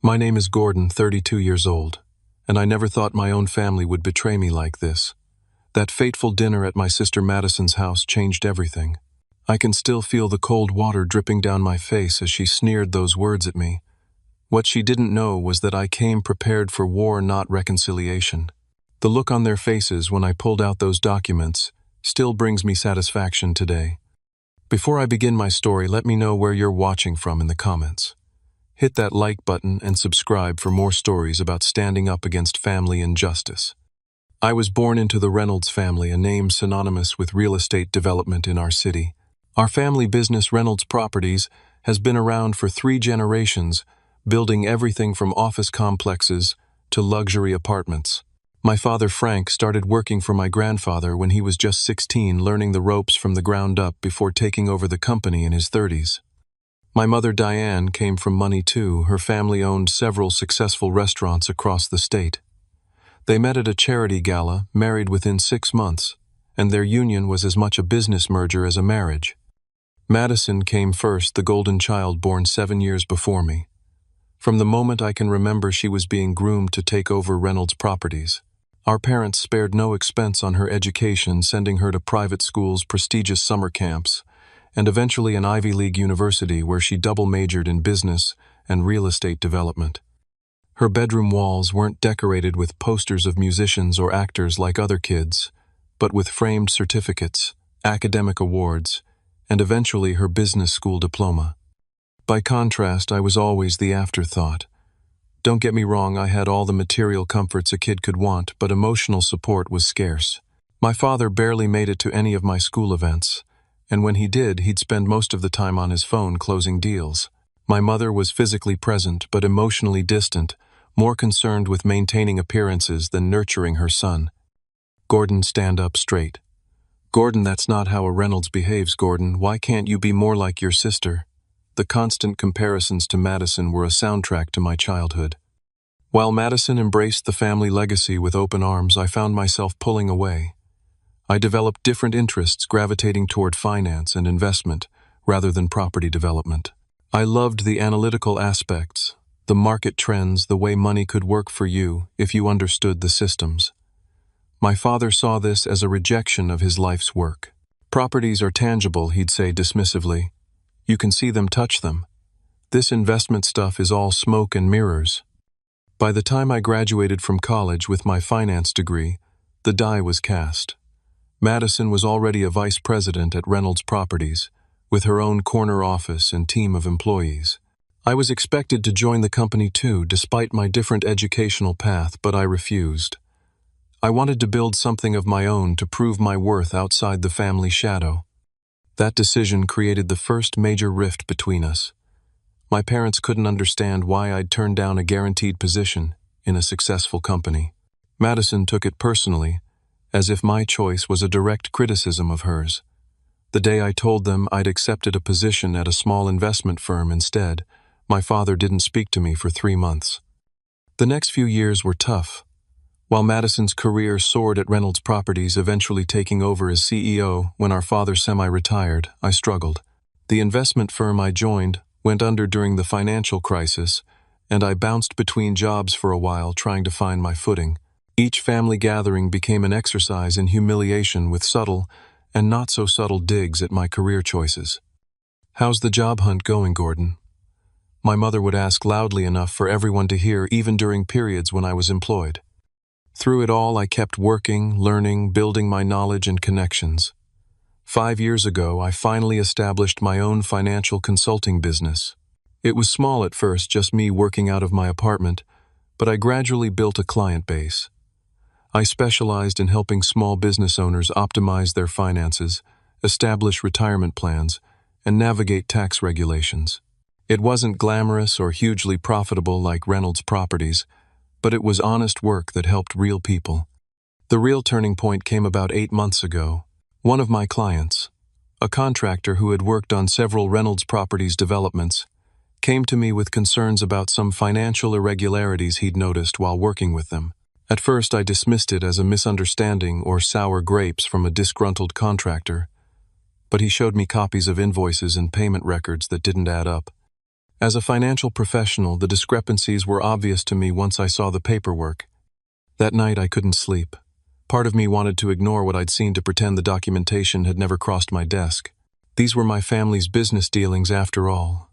My name is Gordon, 32 years old, and I never thought my own family would betray me like this. That fateful dinner at my sister Madison's house changed everything. I can still feel the cold water dripping down my face as she sneered those words at me. What she didn't know was that I came prepared for war, not reconciliation. The look on their faces when I pulled out those documents still brings me satisfaction today. Before I begin my story, let me know where you're watching from in the comments. Hit that like button and subscribe for more stories about standing up against family injustice. I was born into the Reynolds family, a name synonymous with real estate development in our city. Our family business, Reynolds Properties, has been around for 3 generations, building everything from office complexes to luxury apartments. My father, Frank, started working for my grandfather when he was just 16, learning the ropes from the ground up before taking over the company in his 30s. My mother, Diane, came from money too. Her family owned several successful restaurants across the state. They met at a charity gala, married within 6 months, and their union was as much a business merger as a marriage. Madison came first, the golden child born 7 years before me. From the moment I can remember, she was being groomed to take over Reynolds Properties. Our parents spared no expense on her education, sending her to private schools, prestigious summer camps, and eventually an Ivy League university where she double majored in business and real estate development. Her bedroom walls weren't decorated with posters of musicians or actors like other kids, but with framed certificates, academic awards, and eventually her business school diploma. By contrast, I was always the afterthought. Don't get me wrong, I had all the material comforts a kid could want, but emotional support was scarce. My father barely made it to any of my school events, and when he did, he'd spend most of the time on his phone closing deals. My mother was physically present but emotionally distant, more concerned with maintaining appearances than nurturing her son. Gordon, stand up straight. Gordon, that's not how a Reynolds behaves, Gordon. Why can't you be more like your sister? The constant comparisons to Madison were a soundtrack to my childhood. While Madison embraced the family legacy with open arms, I found myself pulling away. I developed different interests, gravitating toward finance and investment rather than property development. I loved the analytical aspects, the market trends, the way money could work for you if you understood the systems. My father saw this as a rejection of his life's work. Properties are tangible, he'd say dismissively. You can see them, touch them. This investment stuff is all smoke and mirrors. By the time I graduated from college with my finance degree, the die was cast. Madison was already a vice president at Reynolds Properties, with her own corner office and team of employees. I was expected to join the company too, despite my different educational path, but I refused. I wanted to build something of my own to prove my worth outside the family shadow. That decision created the first major rift between us. My parents couldn't understand why I'd turned down a guaranteed position in a successful company. Madison took it personally, as if my choice was a direct criticism of hers. The day I told them I'd accepted a position at a small investment firm instead, my father didn't speak to me for 3 months. The next few years were tough. While Madison's career soared at Reynolds Properties, eventually taking over as CEO when our father semi-retired, I struggled. The investment firm I joined went under during the financial crisis, and I bounced between jobs for a while trying to find my footing. Each family gathering became an exercise in humiliation with subtle and not so subtle digs at my career choices. How's the job hunt going, Gordon? My mother would ask loudly enough for everyone to hear, even during periods when I was employed. Through it all, I kept working, learning, building my knowledge and connections. 5 years ago, I finally established my own financial consulting business. It was small at first, just me working out of my apartment, but I gradually built a client base. I specialized in helping small business owners optimize their finances, establish retirement plans, and navigate tax regulations. It wasn't glamorous or hugely profitable like Reynolds Properties, but it was honest work that helped real people. The real turning point came about 8 months ago. One of my clients, a contractor who had worked on several Reynolds Properties developments, came to me with concerns about some financial irregularities he'd noticed while working with them. At first, I dismissed it as a misunderstanding or sour grapes from a disgruntled contractor, but he showed me copies of invoices and payment records that didn't add up. As a financial professional, the discrepancies were obvious to me once I saw the paperwork. That night I couldn't sleep. Part of me wanted to ignore what I'd seen to pretend the documentation had never crossed my desk. These were my family's business dealings after all,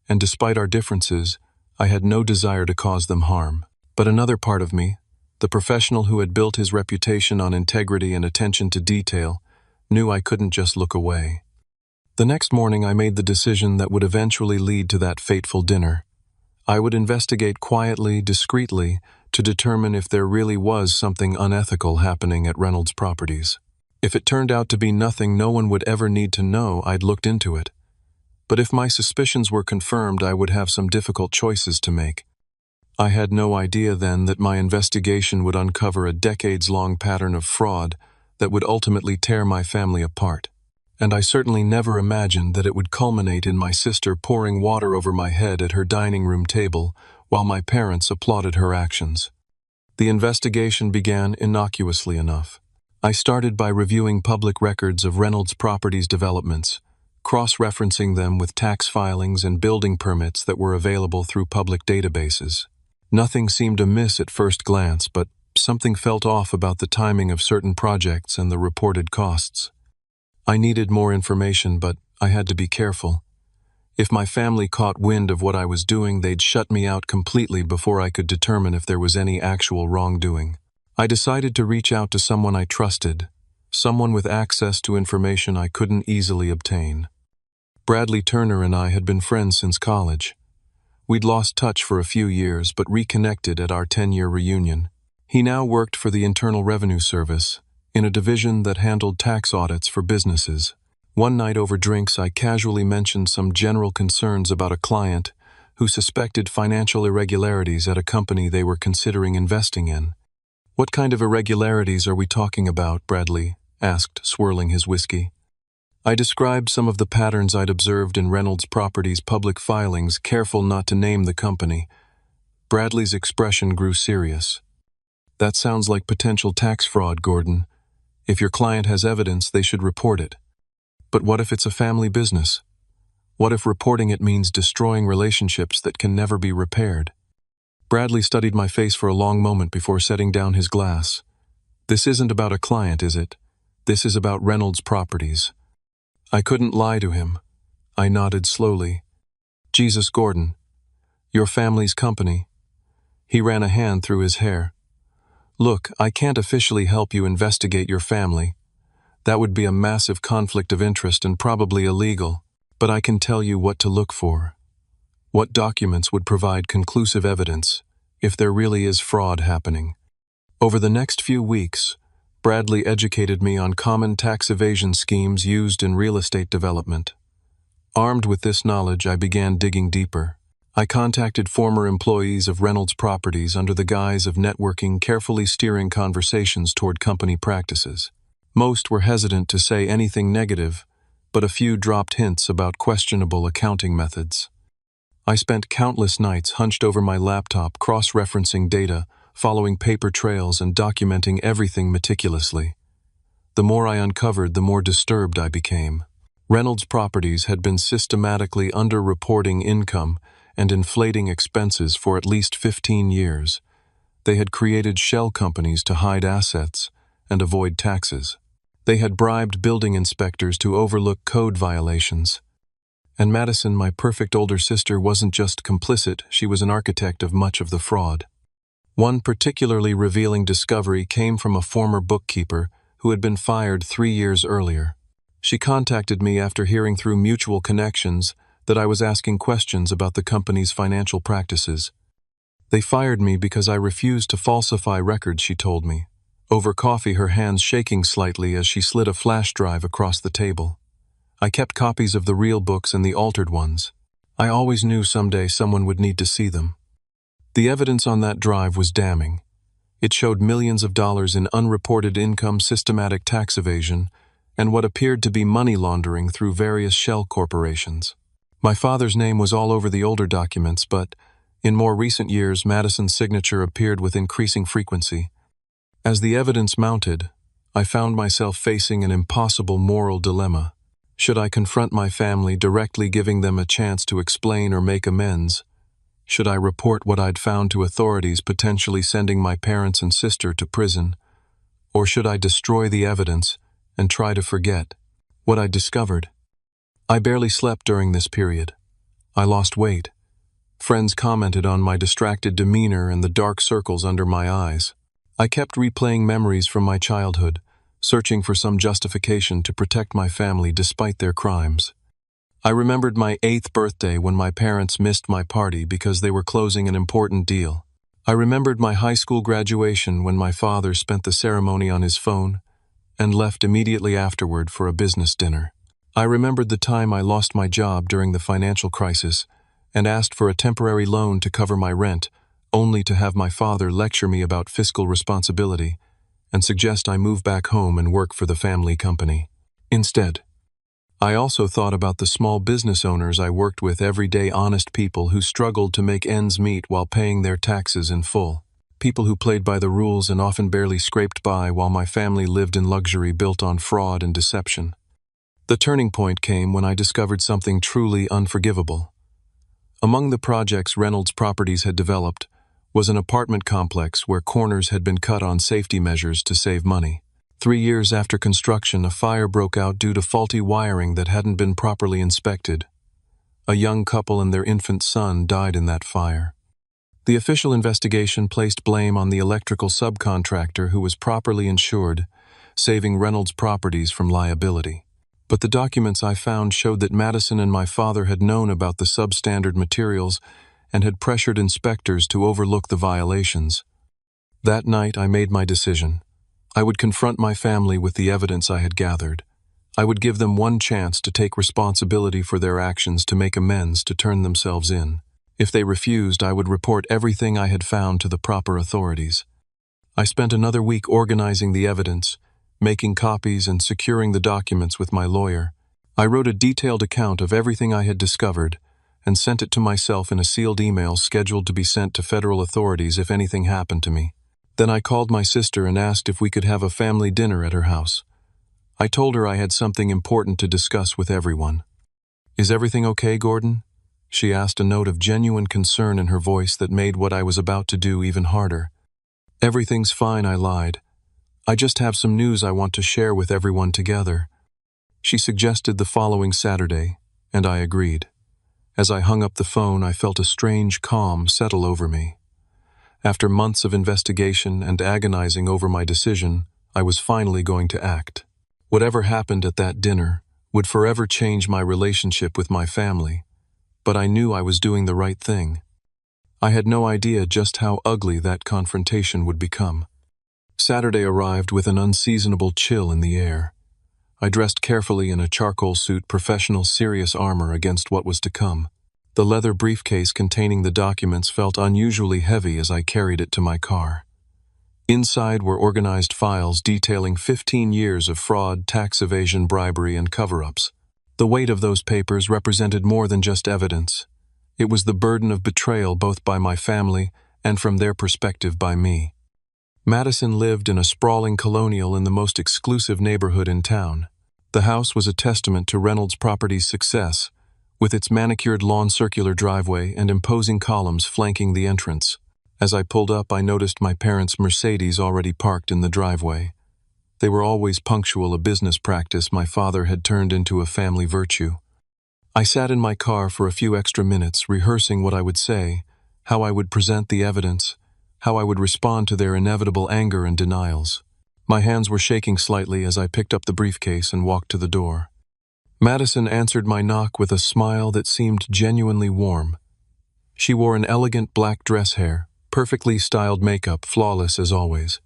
and despite our differences, I had no desire to cause them harm. But another part of me, the professional who had built his reputation on integrity and attention to detail, knew I couldn't just look away. The next morning I made the decision that would eventually lead to that fateful dinner. I would investigate quietly, discreetly, to determine if there really was something unethical happening at Reynolds Properties. If it turned out to be nothing no one would ever need to know, I'd looked into it. But if my suspicions were confirmed, I would have some difficult choices to make. I had no idea then that my investigation would uncover a decades-long pattern of fraud that would ultimately tear my family apart. And I certainly never imagined that it would culminate in my sister pouring water over my head at her dining room table while my parents applauded her actions. The investigation began innocuously enough. I started by reviewing public records of Reynolds Properties developments, cross-referencing them with tax filings and building permits that were available through public databases. Nothing seemed amiss at first glance, but something felt off about the timing of certain projects and the reported costs. I needed more information, but I had to be careful. If my family caught wind of what I was doing, they'd shut me out completely before I could determine if there was any actual wrongdoing. I decided to reach out to someone I trusted, someone with access to information I couldn't easily obtain. Bradley Turner and I had been friends since college. We'd lost touch for a few years, but reconnected at our 10-year reunion. He now worked for the Internal Revenue Service, in a division that handled tax audits for businesses. One night over drinks, I casually mentioned some general concerns about a client who suspected financial irregularities at a company they were considering investing in. "What kind of irregularities are we talking about?" Bradley asked, swirling his whiskey. I described some of the patterns I'd observed in Reynolds Properties' public filings, careful not to name the company. Bradley's expression grew serious. "That sounds like potential tax fraud, Gordon. If your client has evidence, they should report it. But what if it's a family business? What if reporting it means destroying relationships that can never be repaired?" Bradley studied my face for a long moment before setting down his glass. "This isn't about a client, is it? This is about Reynolds Properties." I couldn't lie to him. I nodded slowly. "Jesus, Gordon. Your family's company." He ran a hand through his hair. "Look, I can't officially help you investigate your family. That would be a massive conflict of interest and probably illegal. But I can tell you what to look for. What documents would provide conclusive evidence if there really is fraud happening?" Over the next few weeks, Bradley educated me on common tax evasion schemes used in real estate development. Armed with this knowledge, I began digging deeper. I contacted former employees of Reynolds Properties under the guise of networking, carefully steering conversations toward company practices. Most were hesitant to say anything negative, but a few dropped hints about questionable accounting methods. I spent countless nights hunched over my laptop, cross-referencing data, following paper trails and documenting everything meticulously. The more I uncovered, the more disturbed I became. Reynolds Properties had been systematically under-reporting income and inflating expenses for at least 15 years. They had created shell companies to hide assets and avoid taxes. They had bribed building inspectors to overlook code violations. And Madison, my perfect older sister, wasn't just complicit, she was an architect of much of the fraud. One particularly revealing discovery came from a former bookkeeper who had been fired 3 years earlier. She contacted me after hearing through mutual connections that I was asking questions about the company's financial practices. "They fired me because I refused to falsify records," she told me. Over coffee, her hands shaking slightly as she slid a flash drive across the table. I kept copies of the real books and the altered ones. I always knew someday someone would need to see them. The evidence on that drive was damning. It showed millions of dollars in unreported income, systematic tax evasion, and what appeared to be money laundering through various shell corporations. My father's name was all over the older documents, but in more recent years, Madison's signature appeared with increasing frequency. As the evidence mounted, I found myself facing an impossible moral dilemma. Should I confront my family, directly giving them a chance to explain or make amends? Should I report what I'd found to authorities, potentially sending my parents and sister to prison? Or should I destroy the evidence and try to forget what I'd discovered? I barely slept during this period. I lost weight. Friends commented on my distracted demeanor and the dark circles under my eyes. I kept replaying memories from my childhood, searching for some justification to protect my family despite their crimes. I remembered my 8th birthday when my parents missed my party because they were closing an important deal. I remembered my high school graduation when my father spent the ceremony on his phone and left immediately afterward for a business dinner. I remembered the time I lost my job during the financial crisis and asked for a temporary loan to cover my rent, only to have my father lecture me about fiscal responsibility and suggest I move back home and work for the family company. Instead, I also thought about the small business owners I worked with, everyday honest people who struggled to make ends meet while paying their taxes in full. People who played by the rules and often barely scraped by while my family lived in luxury built on fraud and deception. The turning point came when I discovered something truly unforgivable. Among the projects Reynolds Properties had developed was an apartment complex where corners had been cut on safety measures to save money. 3 years after construction, a fire broke out due to faulty wiring that hadn't been properly inspected. A young couple and their infant son died in that fire. The official investigation placed blame on the electrical subcontractor who was properly insured, saving Reynolds Properties from liability. But the documents I found showed that Madison and my father had known about the substandard materials and had pressured inspectors to overlook the violations. That night, I made my decision. I would confront my family with the evidence I had gathered. I would give them one chance to take responsibility for their actions, to make amends, to turn themselves in. If they refused, I would report everything I had found to the proper authorities. I spent another week organizing the evidence, making copies and securing the documents with my lawyer. I wrote a detailed account of everything I had discovered and sent it to myself in a sealed email scheduled to be sent to federal authorities if anything happened to me. Then I called my sister and asked if we could have a family dinner at her house. I told her I had something important to discuss with everyone. "Is everything okay, Gordon?" she asked, a note of genuine concern in her voice that made what I was about to do even harder. "Everything's fine," I lied. "I just have some news I want to share with everyone together." She suggested the following Saturday, and I agreed. As I hung up the phone, I felt a strange calm settle over me. After months of investigation and agonizing over my decision, I was finally going to act. Whatever happened at that dinner would forever change my relationship with my family, but I knew I was doing the right thing. I had no idea just how ugly that confrontation would become. Saturday arrived with an unseasonable chill in the air. I dressed carefully in a charcoal suit, professional, serious armor against what was to come. The leather briefcase containing the documents felt unusually heavy as I carried it to my car. Inside were organized files detailing 15 years of fraud, tax evasion, bribery, and cover-ups. The weight of those papers represented more than just evidence. It was the burden of betrayal, both by my family and from their perspective by me. Madison lived in a sprawling colonial in the most exclusive neighborhood in town. The house was a testament to Reynolds Properties' success, with its manicured lawn, circular driveway, and imposing columns flanking the entrance. As I pulled up, I noticed my parents' Mercedes already parked in the driveway. They were always punctual, a business practice my father had turned into a family virtue. I sat in my car for a few extra minutes, rehearsing what I would say, how I would present the evidence, how I would respond to their inevitable anger and denials. My hands were shaking slightly as I picked up the briefcase and walked to the door. Madison answered my knock with a smile that seemed genuinely warm. She wore an elegant black dress, hair, perfectly styled makeup, flawless as always.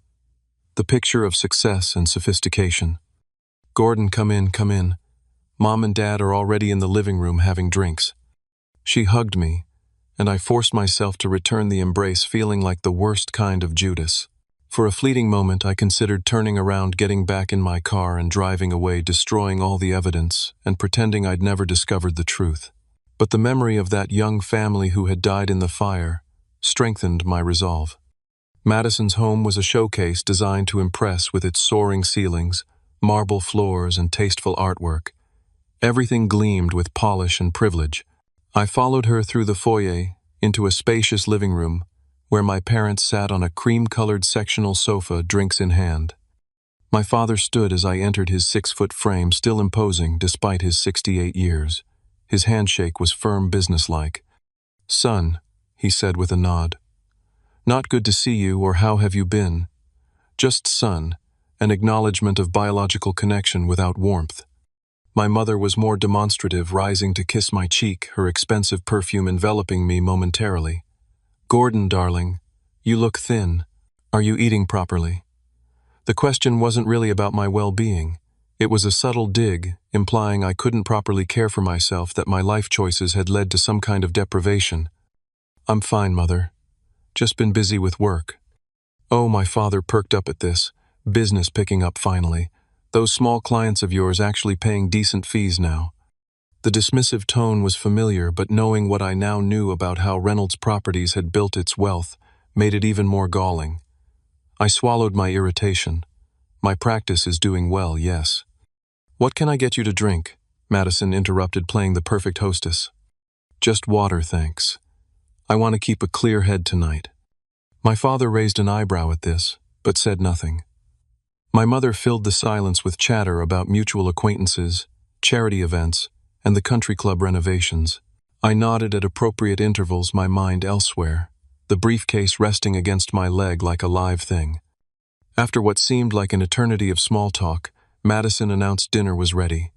The picture of success and sophistication. "Gordon, come in, come in. Mom and Dad are already in the living room having drinks." She hugged me, and I forced myself to return the embrace, feeling like the worst kind of Judas. For a fleeting moment, I considered turning around, getting back in my car and driving away, destroying all the evidence and pretending I'd never discovered the truth. But the memory of that young family who had died in the fire strengthened my resolve. Madison's home was a showcase designed to impress with its soaring ceilings, marble floors, and tasteful artwork. Everything gleamed with polish and privilege. I followed her through the foyer into a spacious living room where my parents sat on a cream-colored sectional sofa, drinks in hand. My father stood as I entered his 6-foot frame, still imposing despite his 68 years. His handshake was firm, businesslike. "Son," he said with a nod. "Not good to see you, or how have you been?" Just son, an acknowledgement of biological connection without warmth. My mother was more demonstrative, rising to kiss my cheek, her expensive perfume enveloping me momentarily. "Gordon, darling, you look thin. Are you eating properly?" The question wasn't really about my well-being. It was a subtle dig, implying I couldn't properly care for myself, that my life choices had led to some kind of deprivation. "I'm fine, Mother. Just been busy with work." Oh, my father perked up at this. Business picking up finally. Those small clients of yours actually paying decent fees now. The dismissive tone was familiar, but knowing what I now knew about how Reynolds Properties had built its wealth made it even more galling. I swallowed my irritation. My practice is doing well, yes. "What can I get you to drink?" Madison interrupted, playing the perfect hostess. "Just water, thanks. I want to keep a clear head tonight." My father raised an eyebrow at this, but said nothing. My mother filled the silence with chatter about mutual acquaintances, charity events, and the country club renovations. I nodded at appropriate intervals, my mind elsewhere, the briefcase resting against my leg like a live thing. After what seemed like an eternity of small talk, Madison announced dinner was ready.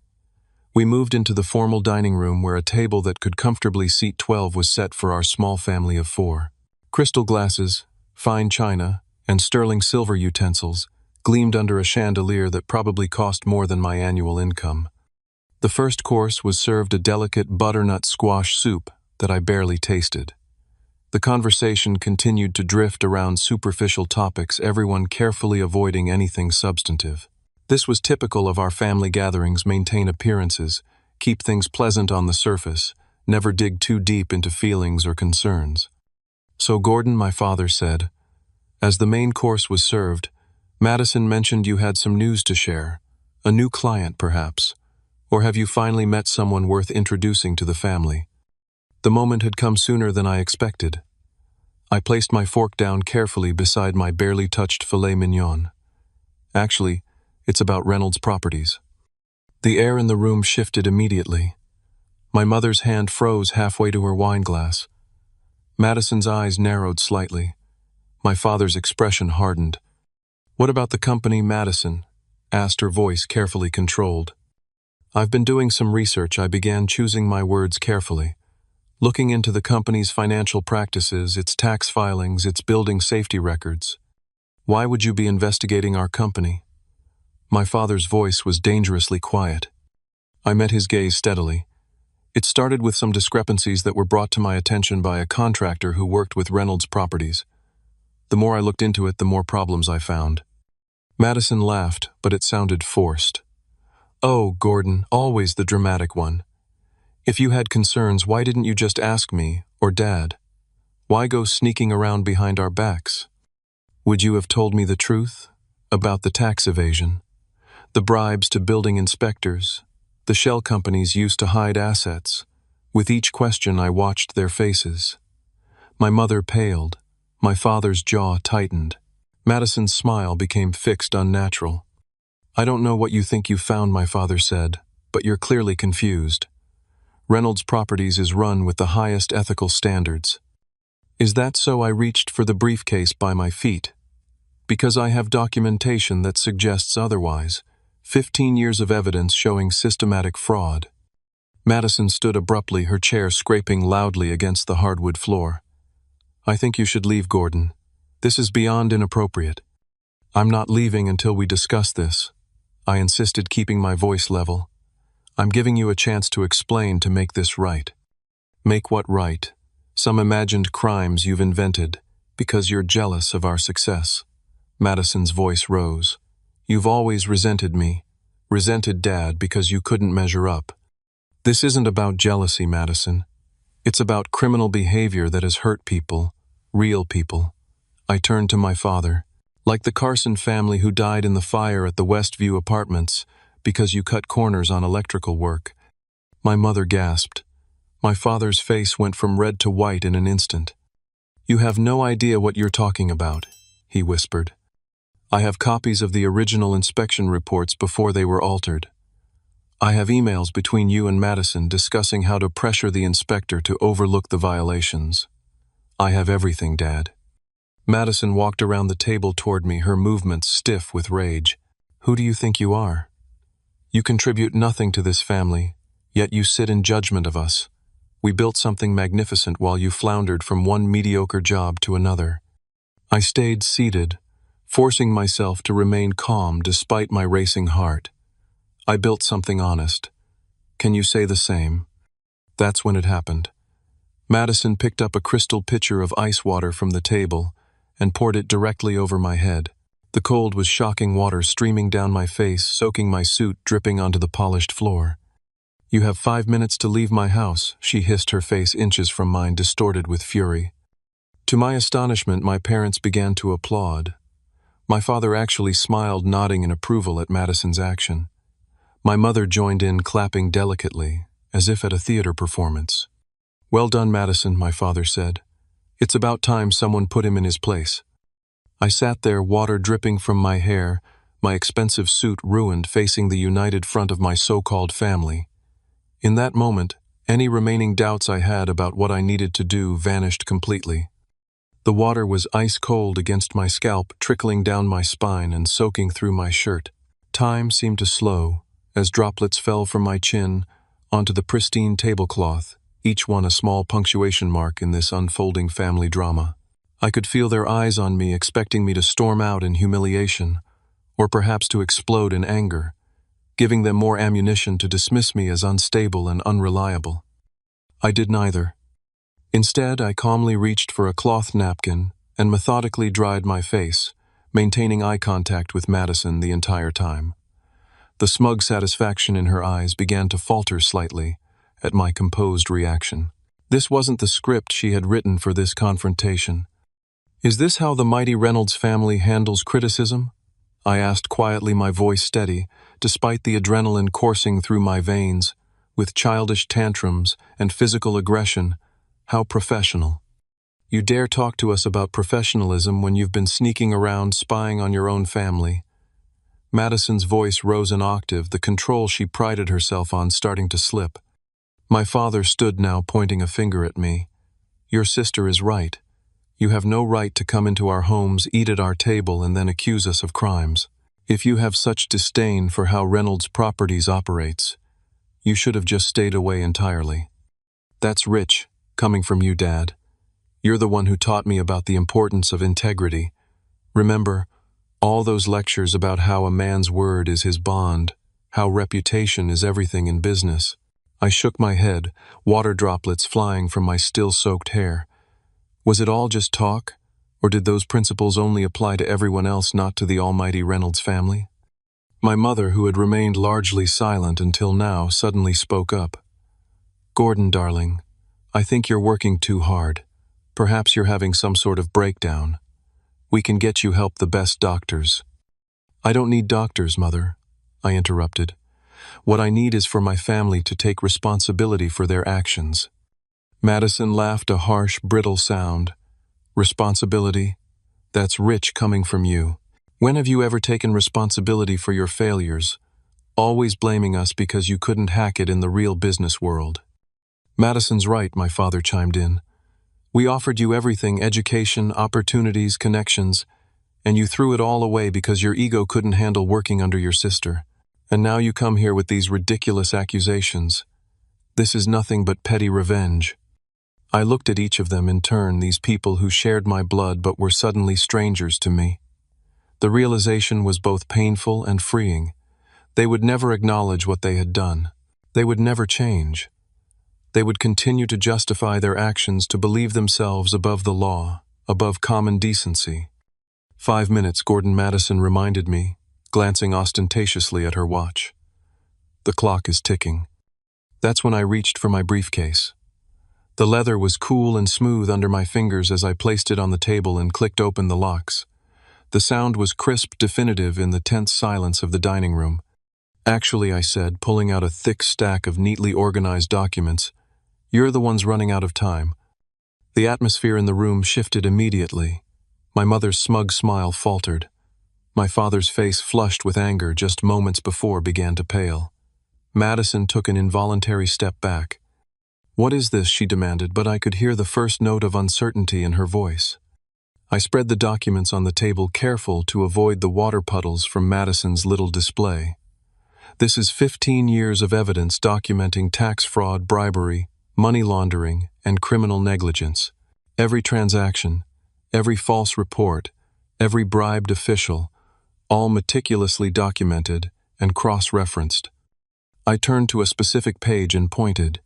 We moved into the formal dining room where a table that could comfortably seat 12 was set for our small family of 4. Crystal glasses, fine china, and sterling silver utensils gleamed under a chandelier that probably cost more than my annual income. The first course was served a delicate butternut squash soup that I barely tasted. The conversation continued to drift around superficial topics, everyone carefully avoiding anything substantive. This was typical of our family gatherings: maintain appearances, keep things pleasant on the surface, never dig too deep into feelings or concerns. "So Gordon," my father said, as the main course was served, "Madison mentioned you had some news to share. A new client, perhaps. Or have you finally met someone worth introducing to the family?" The moment had come sooner than I expected. I placed my fork down carefully beside my barely touched filet mignon. "Actually, it's about Reynolds Properties." The air in the room shifted immediately. My mother's hand froze halfway to her wine glass. Madison's eyes narrowed slightly. My father's expression hardened. "What about the company, Madison?" asked, her voice carefully controlled. "I've been doing some research," I began, choosing my words carefully. "Looking into the company's financial practices, its tax filings, its building safety records. Why would you be investigating our company?" My father's voice was dangerously quiet. I met his gaze steadily. "It started with some discrepancies that were brought to my attention by a contractor who worked with Reynolds Properties. The more I looked into it, the more problems I found." Madison laughed, but it sounded forced. "Oh, Gordon, always the dramatic one. If you had concerns, why didn't you just ask me, or Dad? Why go sneaking around behind our backs? Would you have told me the truth? About the tax evasion, the bribes to building inspectors, the shell companies used to hide assets?" With each question, I watched their faces. My mother paled. My father's jaw tightened. Madison's smile became fixed, unnatural. "I don't know what you think you found," my father said, "but you're clearly confused. Reynolds Properties is run with the highest ethical standards." "Is that so?" I reached for the briefcase by my feet. "Because I have documentation that suggests otherwise. 15 years of evidence showing systematic fraud." Madison stood abruptly, her chair scraping loudly against the hardwood floor. "I think you should leave, Gordon. This is beyond inappropriate." "I'm not leaving until we discuss this," I insisted, keeping my voice level. "I'm giving you a chance to explain, to make this right." "Make what right?" "Some imagined crimes you've invented because you're jealous of our success." Madison's voice rose. "You've always resented me, resented Dad because you couldn't measure up. This isn't about jealousy, Madison. It's about criminal behavior that has hurt people, real people." I turned to my father. "Like the Carson family who died in the fire at the Westview Apartments because you cut corners on electrical work." My mother gasped. My father's face went from red to white in an instant. "You have no idea what you're talking about," he whispered. "I have copies of the original inspection reports before they were altered. I have emails between you and Madison discussing how to pressure the inspector to overlook the violations. I have everything, Dad." Madison walked around the table toward me, her movements stiff with rage. "Who do you think you are? You contribute nothing to this family, yet you sit in judgment of us. We built something magnificent while you floundered from one mediocre job to another." I stayed seated, forcing myself to remain calm despite my racing heart. "I built something honest. Can you say the same?" That's when it happened. Madison picked up a crystal pitcher of ice water from the table and poured it directly over my head. The cold was shocking water streaming down my face, soaking my suit, dripping onto the polished floor. "You have 5 minutes to leave my house," she hissed, her face inches from mine, distorted with fury. To my astonishment, my parents began to applaud. My father actually smiled, nodding in approval at Madison's action. My mother joined in, clapping delicately, as if at a theater performance. "Well done, Madison," my father said. "It's about time someone put him in his place." I sat there, water dripping from my hair, my expensive suit ruined, facing the united front of my so-called family. In that moment, any remaining doubts I had about what I needed to do vanished completely. The water was ice cold against my scalp, trickling down my spine and soaking through my shirt. Time seemed to slow, as droplets fell from my chin onto the pristine tablecloth, each one a small punctuation mark in this unfolding family drama. I could feel their eyes on me, expecting me to storm out in humiliation, or perhaps to explode in anger, giving them more ammunition to dismiss me as unstable and unreliable. I did neither. Instead, I calmly reached for a cloth napkin and methodically dried my face, maintaining eye contact with Madison the entire time. The smug satisfaction in her eyes began to falter slightly at my composed reaction. This wasn't the script she had written for this confrontation. "Is this how the mighty Reynolds family handles criticism?" I asked quietly, my voice steady, despite the adrenaline coursing through my veins. "With childish tantrums and physical aggression, how professional." "You dare talk to us about professionalism when you've been sneaking around spying on your own family?" Madison's voice rose an octave, the control she prided herself on starting to slip. My father stood now, pointing a finger at me. "Your sister is right. You have no right to come into our homes, eat at our table, and then accuse us of crimes. If you have such disdain for how Reynolds Properties operates, you should have just stayed away entirely. That's rich, coming from you, Dad. You're the one who taught me about the importance of integrity. Remember, all those lectures about how a man's word is his bond, how reputation is everything in business." I shook my head, water droplets flying from my still-soaked hair. Was it all just talk, or did those principles only apply to everyone else, not to the almighty Reynolds family? My mother, who had remained largely silent until now, suddenly spoke up. "Gordon, darling, I think you're working too hard. Perhaps you're having some sort of breakdown. We can get you help, the best doctors." "I don't need doctors, Mother," I interrupted. "What I need is for my family to take responsibility for their actions." Madison laughed, a harsh, brittle sound. "Responsibility? That's rich coming from you. When have you ever taken responsibility for your failures? Always blaming us because you couldn't hack it in the real business world." "Madison's right," my father chimed in. "We offered you everything: education, opportunities, connections, and you threw it all away because your ego couldn't handle working under your sister. And now you come here with these ridiculous accusations. This is nothing but petty revenge." I looked at each of them in turn, these people who shared my blood but were suddenly strangers to me. The realization was both painful and freeing. They would never acknowledge what they had done. They would never change. They would continue to justify their actions, to believe themselves above the law, above common decency. 5 minutes, Gordon, Madison reminded me, glancing ostentatiously at her watch. "The clock is ticking." That's when I reached for my briefcase. The leather was cool and smooth under my fingers as I placed it on the table and clicked open the locks. The sound was crisp, definitive in the tense silence of the dining room. Actually, I said, pulling out a thick stack of neatly organized documents, you're the ones running out of time. The atmosphere in the room shifted immediately. My mother's smug smile faltered. My father's face, flushed with anger just moments before, began to pale. Madison took an involuntary step back. "What is this?" she demanded, but I could hear the first note of uncertainty in her voice. I spread the documents on the table, careful to avoid the water puddles from Madison's little display. "This is 15 years of evidence documenting tax fraud, bribery, money laundering, and criminal negligence. Every transaction, every false report, every bribed official, all meticulously documented and cross-referenced." I turned to a specific page and pointed.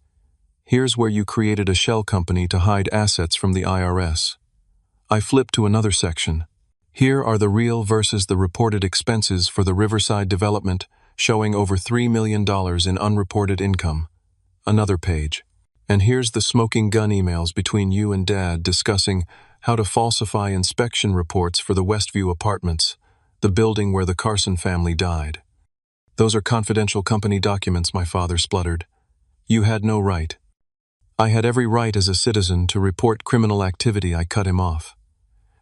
"Here's where you created a shell company to hide assets from the IRS." I flipped to another section. "Here are the real versus the reported expenses for the Riverside development, showing over $3 million in unreported income." Another page. "And here's the smoking gun emails between you and Dad discussing how to falsify inspection reports for the Westview Apartments, the building where the Carson family died." "Those are confidential company documents," my father spluttered. "You had no right." "I had every right as a citizen to report criminal activity," I cut him off.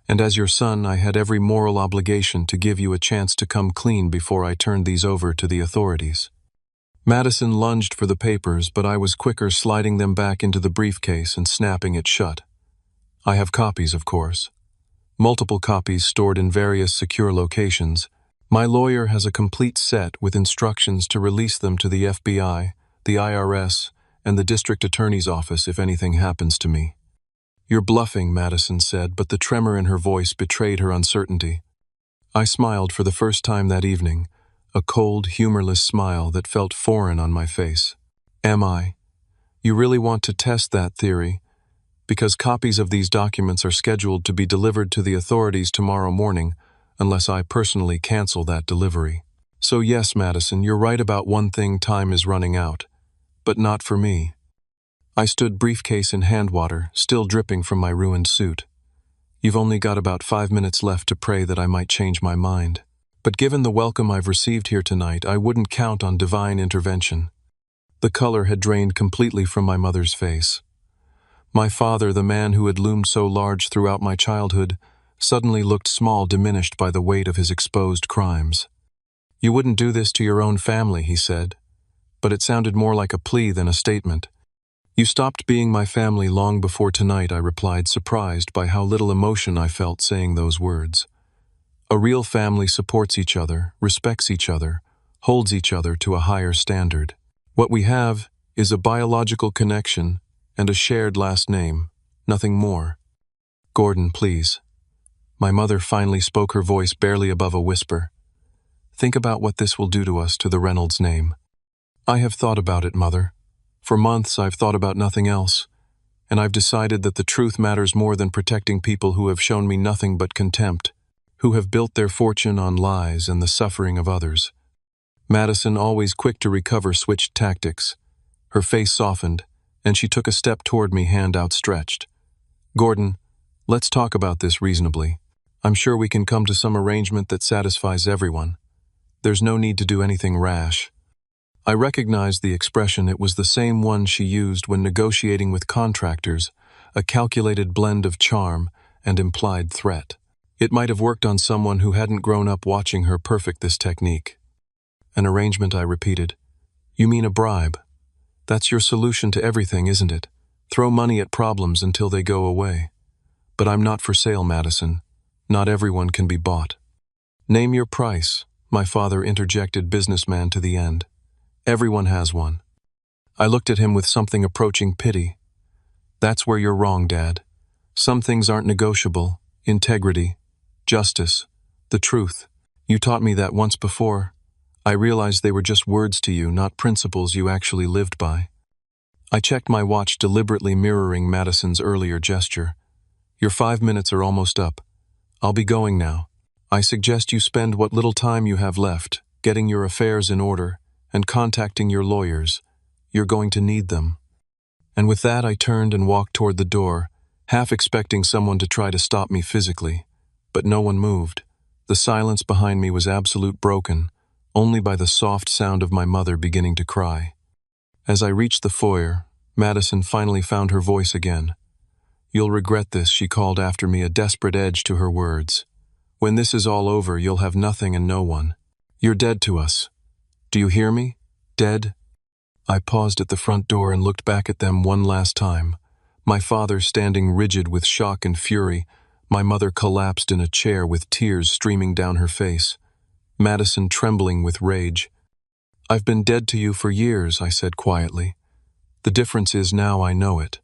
"And as your son, I had every moral obligation to give you a chance to come clean before I turned these over to the authorities." Madison lunged for the papers, but I was quicker, sliding them back into the briefcase and snapping it shut. "I have copies, of course. Multiple copies stored in various secure locations. My lawyer has a complete set with instructions to release them to the FBI, the IRS, and the district attorney's office if anything happens to me." "You're bluffing," Madison said, but the tremor in her voice betrayed her uncertainty. I smiled for the first time that evening, a cold, humorless smile that felt foreign on my face. "Am I? You really want to test that theory? Because copies of these documents are scheduled to be delivered to the authorities tomorrow morning, unless I personally cancel that delivery. So yes, Madison, you're right about one thing: time is running out. But not for me." I stood, briefcase in hand water, still dripping from my ruined suit. "You've only got about 5 minutes left to pray that I might change my mind. But given the welcome I've received here tonight, I wouldn't count on divine intervention." The color had drained completely from my mother's face. My father, the man who had loomed so large throughout my childhood, suddenly looked small, diminished by the weight of his exposed crimes. "You wouldn't do this to your own family," he said. But it sounded more like a plea than a statement. "You stopped being my family long before tonight," I replied, surprised by how little emotion I felt saying those words. "A real family supports each other, respects each other, holds each other to a higher standard. What we have is a biological connection and a shared last name, nothing more." "Gordon, please." My mother finally spoke, her voice barely above a whisper. "Think about what this will do to us, to the Reynolds name." "I have thought about it, Mother. For months I've thought about nothing else, and I've decided that the truth matters more than protecting people who have shown me nothing but contempt, who have built their fortune on lies and the suffering of others." Madison, always quick to recover, switched tactics. Her face softened, and she took a step toward me, hand outstretched. "Gordon, let's talk about this reasonably. I'm sure we can come to some arrangement that satisfies everyone. There's no need to do anything rash." I recognized the expression. It was the same one she used when negotiating with contractors, a calculated blend of charm and implied threat. It might have worked on someone who hadn't grown up watching her perfect this technique. "An arrangement," I repeated. "You mean a bribe? That's your solution to everything, isn't it? Throw money at problems until they go away." "But I'm not for sale, Madison. Not everyone can be bought." "Name your price," my father interjected, businessman to the end. "Everyone has one." I looked at him with something approaching pity. "That's where you're wrong, Dad. Some things aren't negotiable. Integrity, justice, the truth. You taught me that once before. I realized they were just words to you, not principles you actually lived by." I checked my watch, deliberately mirroring Madison's earlier gesture. "Your 5 minutes are almost up. I'll be going now. I suggest you spend what little time you have left getting your affairs in order and contacting your lawyers. You're going to need them." And with that, I turned and walked toward the door, half expecting someone to try to stop me physically. But no one moved. The silence behind me was absolute, broken, only by the soft sound of my mother beginning to cry. As I reached the foyer, Madison finally found her voice again. "You'll regret this," she called after me, a desperate edge to her words. "When this is all over, you'll have nothing and no one. You're dead to us. Do you hear me? Dead?" I paused at the front door and looked back at them one last time. My father standing rigid with shock and fury, my mother collapsed in a chair with tears streaming down her face, Madison trembling with rage. "I've been dead to you for years," I said quietly. "The difference is now I know it."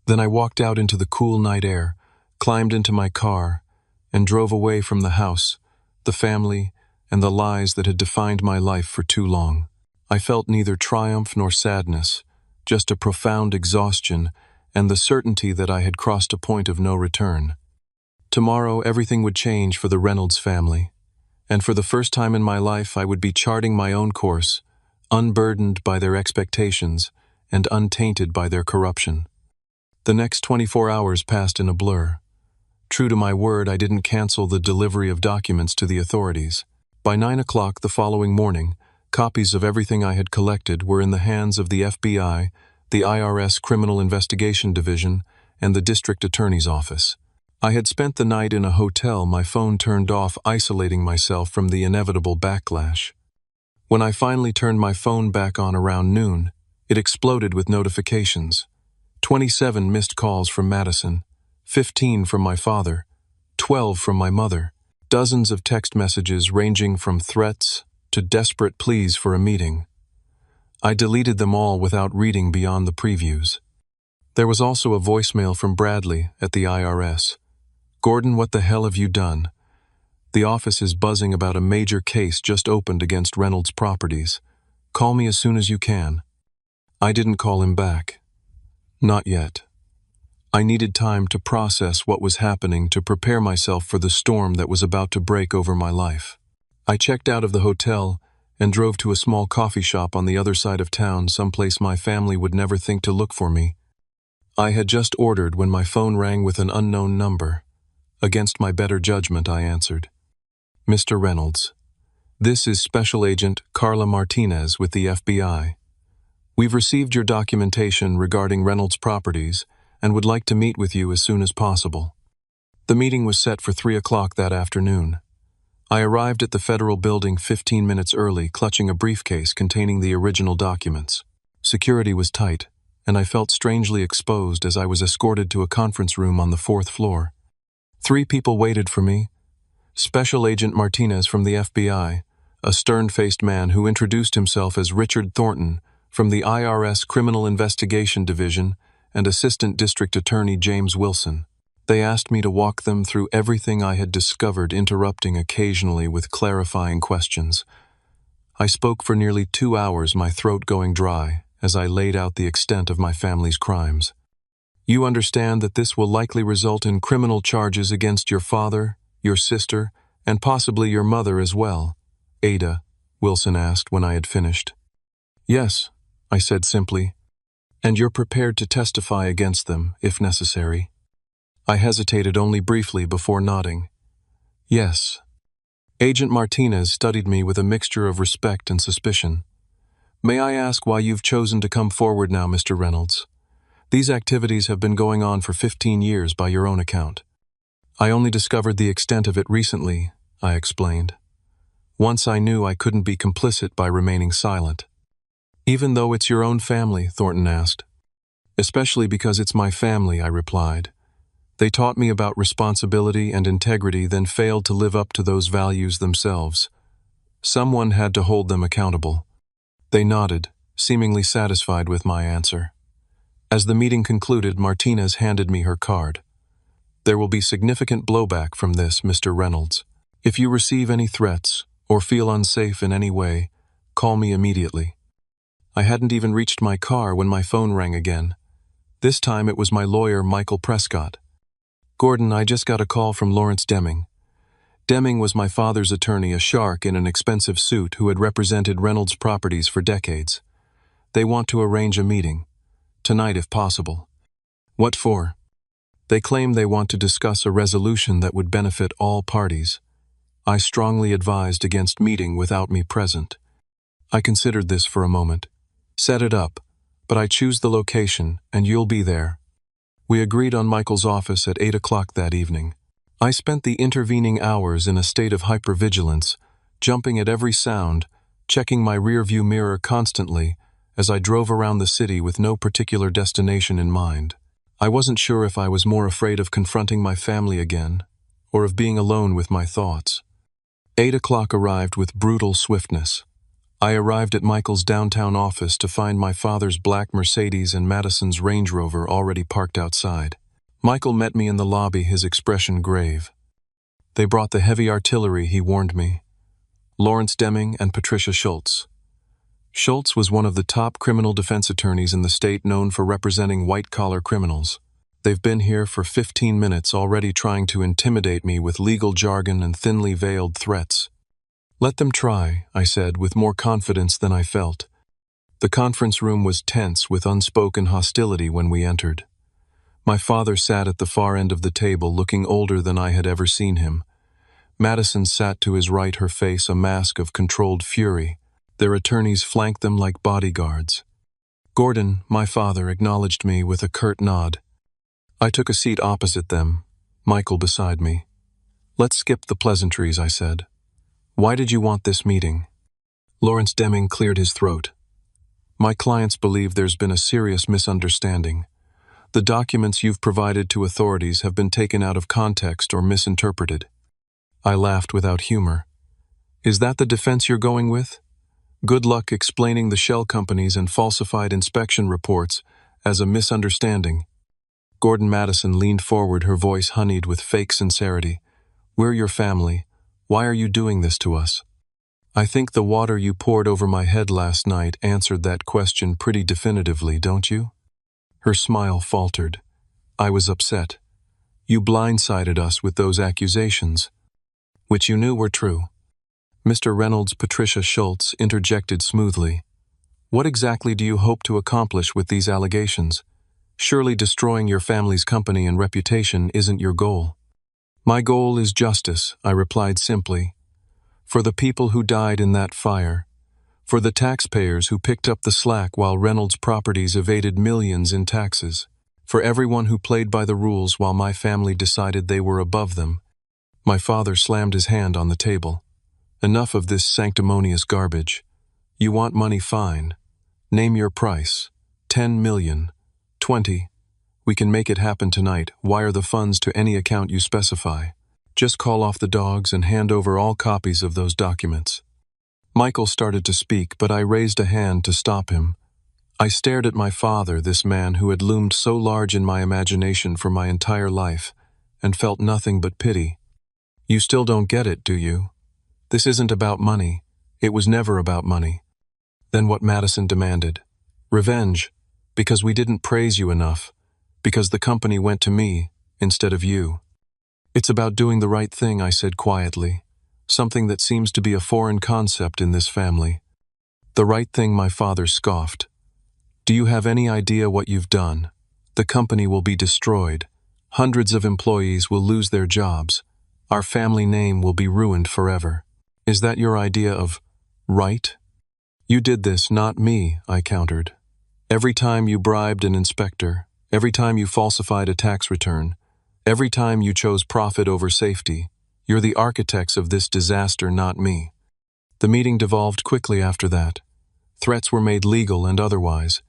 Then I walked out into the cool night air, climbed into my car, and drove away from the house, the family, and the lies that had defined my life for too long. I felt neither triumph nor sadness, just a profound exhaustion and the certainty that I had crossed a point of no return. Tomorrow everything would change for the Reynolds family, and for the first time in my life I would be charting my own course, unburdened by their expectations and untainted by their corruption. The next 24 hours passed in a blur. True to my word, I didn't cancel the delivery of documents to the authorities. By 9 o'clock the following morning, copies of everything I had collected were in the hands of the FBI, the IRS Criminal Investigation Division, and the District Attorney's Office. I had spent the night in a hotel, my phone turned off, isolating myself from the inevitable backlash. When I finally turned my phone back on around noon, it exploded with notifications. 27 missed calls from Madison, 15 from my father, 12 from my mother, dozens of text messages ranging from threats to desperate pleas for a meeting. I deleted them all without reading beyond the previews. There was also a voicemail from Bradley at the IRS. "Gordon, what the hell have you done? The office is buzzing about a major case just opened against Reynolds Properties. Call me as soon as you can." I didn't call him back. Not yet. I needed time to process what was happening, to prepare myself for the storm that was about to break over my life. I checked out of the hotel and drove to a small coffee shop on the other side of town, someplace my family would never think to look for me. I had just ordered when my phone rang with an unknown number. Against my better judgment, I answered. "Mr. Reynolds, this is Special Agent Carla Martinez with the FBI. We've received your documentation regarding Reynolds Properties and would like to meet with you as soon as possible." The meeting was set for 3 o'clock that afternoon. I arrived at the federal building 15 minutes early, clutching a briefcase containing the original documents. Security was tight, and I felt strangely exposed as I was escorted to a conference room on the 4th floor. 3 people waited for me. Special Agent Martinez from the FBI, a stern-faced man who introduced himself as Richard Thornton from the IRS Criminal Investigation Division, and Assistant District Attorney James Wilson. They asked me to walk them through everything I had discovered, interrupting occasionally with clarifying questions. I spoke for nearly 2 hours, my throat going dry, as I laid out the extent of my family's crimes. "You understand that this will likely result in criminal charges against your father, your sister, and possibly your mother as well, Ada?" Wilson asked when I had finished. "Yes," I said simply. "And you're prepared to testify against them, if necessary?" I hesitated only briefly before nodding. "Yes." Agent Martinez studied me with a mixture of respect and suspicion. "May I ask why you've chosen to come forward now, Mr. Reynolds? These activities have been going on for 15 years by your own account." "I only discovered the extent of it recently," I explained. "Once I knew I couldn't be complicit by remaining silent." "Even though it's your own family?" Thornton asked. "Especially because it's my family," I replied. "They taught me about responsibility and integrity, then failed to live up to those values themselves. Someone had to hold them accountable." They nodded, seemingly satisfied with my answer. As the meeting concluded, Martinez handed me her card. "There will be significant blowback from this, Mr. Reynolds. If you receive any threats or feel unsafe in any way, call me immediately." I hadn't even reached my car when my phone rang again. This time it was my lawyer, Michael Prescott. "Gordon, I just got a call from Lawrence Deming." Deming was my father's attorney, a shark in an expensive suit who had represented Reynolds Properties for decades. "They want to arrange a meeting. Tonight if possible." "What for?" "They claim they want to discuss a resolution that would benefit all parties." I strongly advised against meeting without me present. I considered this for a moment. Set it up, but I choose the location, and you'll be there. We agreed on Michael's office at 8 o'clock that evening. I spent the intervening hours in a state of hypervigilance, jumping at every sound, checking my rearview mirror constantly as I drove around the city with no particular destination in mind. I wasn't sure if I was more afraid of confronting my family again, or of being alone with my thoughts. 8 o'clock arrived with brutal swiftness. I arrived at Michael's downtown office to find my father's black Mercedes and Madison's Range Rover already parked outside. Michael met me in the lobby, his expression grave. They brought the heavy artillery, he warned me. Lawrence Deming and Patricia Schultz. Schultz was one of the top criminal defense attorneys in the state, known for representing white-collar criminals. They've been here for 15 minutes already, trying to intimidate me with legal jargon and thinly veiled threats. Let them try, I said, with more confidence than I felt. The conference room was tense with unspoken hostility when we entered. My father sat at the far end of the table, looking older than I had ever seen him. Madison sat to his right, her face a mask of controlled fury. Their attorneys flanked them like bodyguards. Gordon, my father, acknowledged me with a curt nod. I took a seat opposite them, Michael beside me. Let's skip the pleasantries, I said. Why did you want this meeting? Lawrence Deming cleared his throat. My clients believe there's been a serious misunderstanding. The documents you've provided to authorities have been taken out of context or misinterpreted. I laughed without humor. Is that the defense you're going with? Good luck explaining the shell companies and falsified inspection reports as a misunderstanding. Gordon Madison leaned forward, her voice honeyed with fake sincerity. We're your family. Why are you doing this to us? I think the water you poured over my head last night answered that question pretty definitively, don't you? Her smile faltered. I was upset. You blindsided us with those accusations, which you knew were true. Mr. Reynolds, Patricia Schultz interjected smoothly. What exactly do you hope to accomplish with these allegations? Surely destroying your family's company and reputation isn't your goal. My goal is justice, I replied simply. For the people who died in that fire. For the taxpayers who picked up the slack while Reynolds Properties evaded millions in taxes. For everyone who played by the rules while my family decided they were above them. My father slammed his hand on the table. Enough of this sanctimonious garbage. You want money, fine. Name your price. 10 million. 20. We can make it happen tonight. Wire the funds to any account you specify. Just call off the dogs and hand over all copies of those documents. Michael started to speak, but I raised a hand to stop him. I stared at my father, this man who had loomed so large in my imagination for my entire life, and felt nothing but pity. You still don't get it, do you? This isn't about money. It was never about money. Then what Madison demanded. Revenge, because we didn't praise you enough. Because the company went to me instead of you. It's about doing the right thing, I said quietly, something that seems to be a foreign concept in this family. The right thing, my father scoffed. Do you have any idea what you've done? The company will be destroyed. Hundreds of employees will lose their jobs. Our family name will be ruined forever. Is that your idea of right? You did this, not me, I countered. Every time you bribed an inspector, every time you falsified a tax return, every time you chose profit over safety, you're the architects of this disaster, not me. The meeting devolved quickly after that. Threats were made legal and otherwise.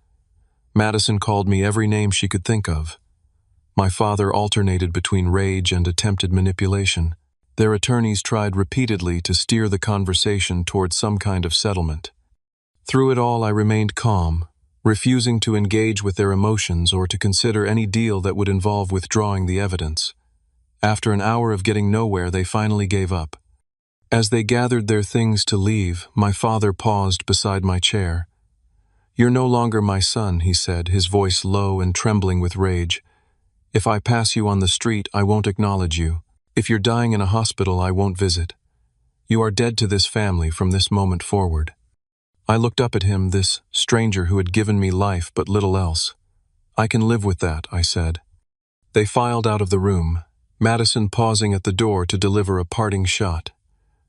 Madison called me every name she could think of. My father alternated between rage and attempted manipulation. Their attorneys tried repeatedly to steer the conversation toward some kind of settlement. Through it all, I remained calm, refusing to engage with their emotions or to consider any deal that would involve withdrawing the evidence. After an hour of getting nowhere, they finally gave up. As they gathered their things to leave, my father paused beside my chair. You're no longer my son, he said, his voice low and trembling with rage. If I pass you on the street, I won't acknowledge you. If you're dying in a hospital, I won't visit. You are dead to this family from this moment forward. I looked up at him, this stranger who had given me life but little else. I can live with that, I said. They filed out of the room, Madison pausing at the door to deliver a parting shot.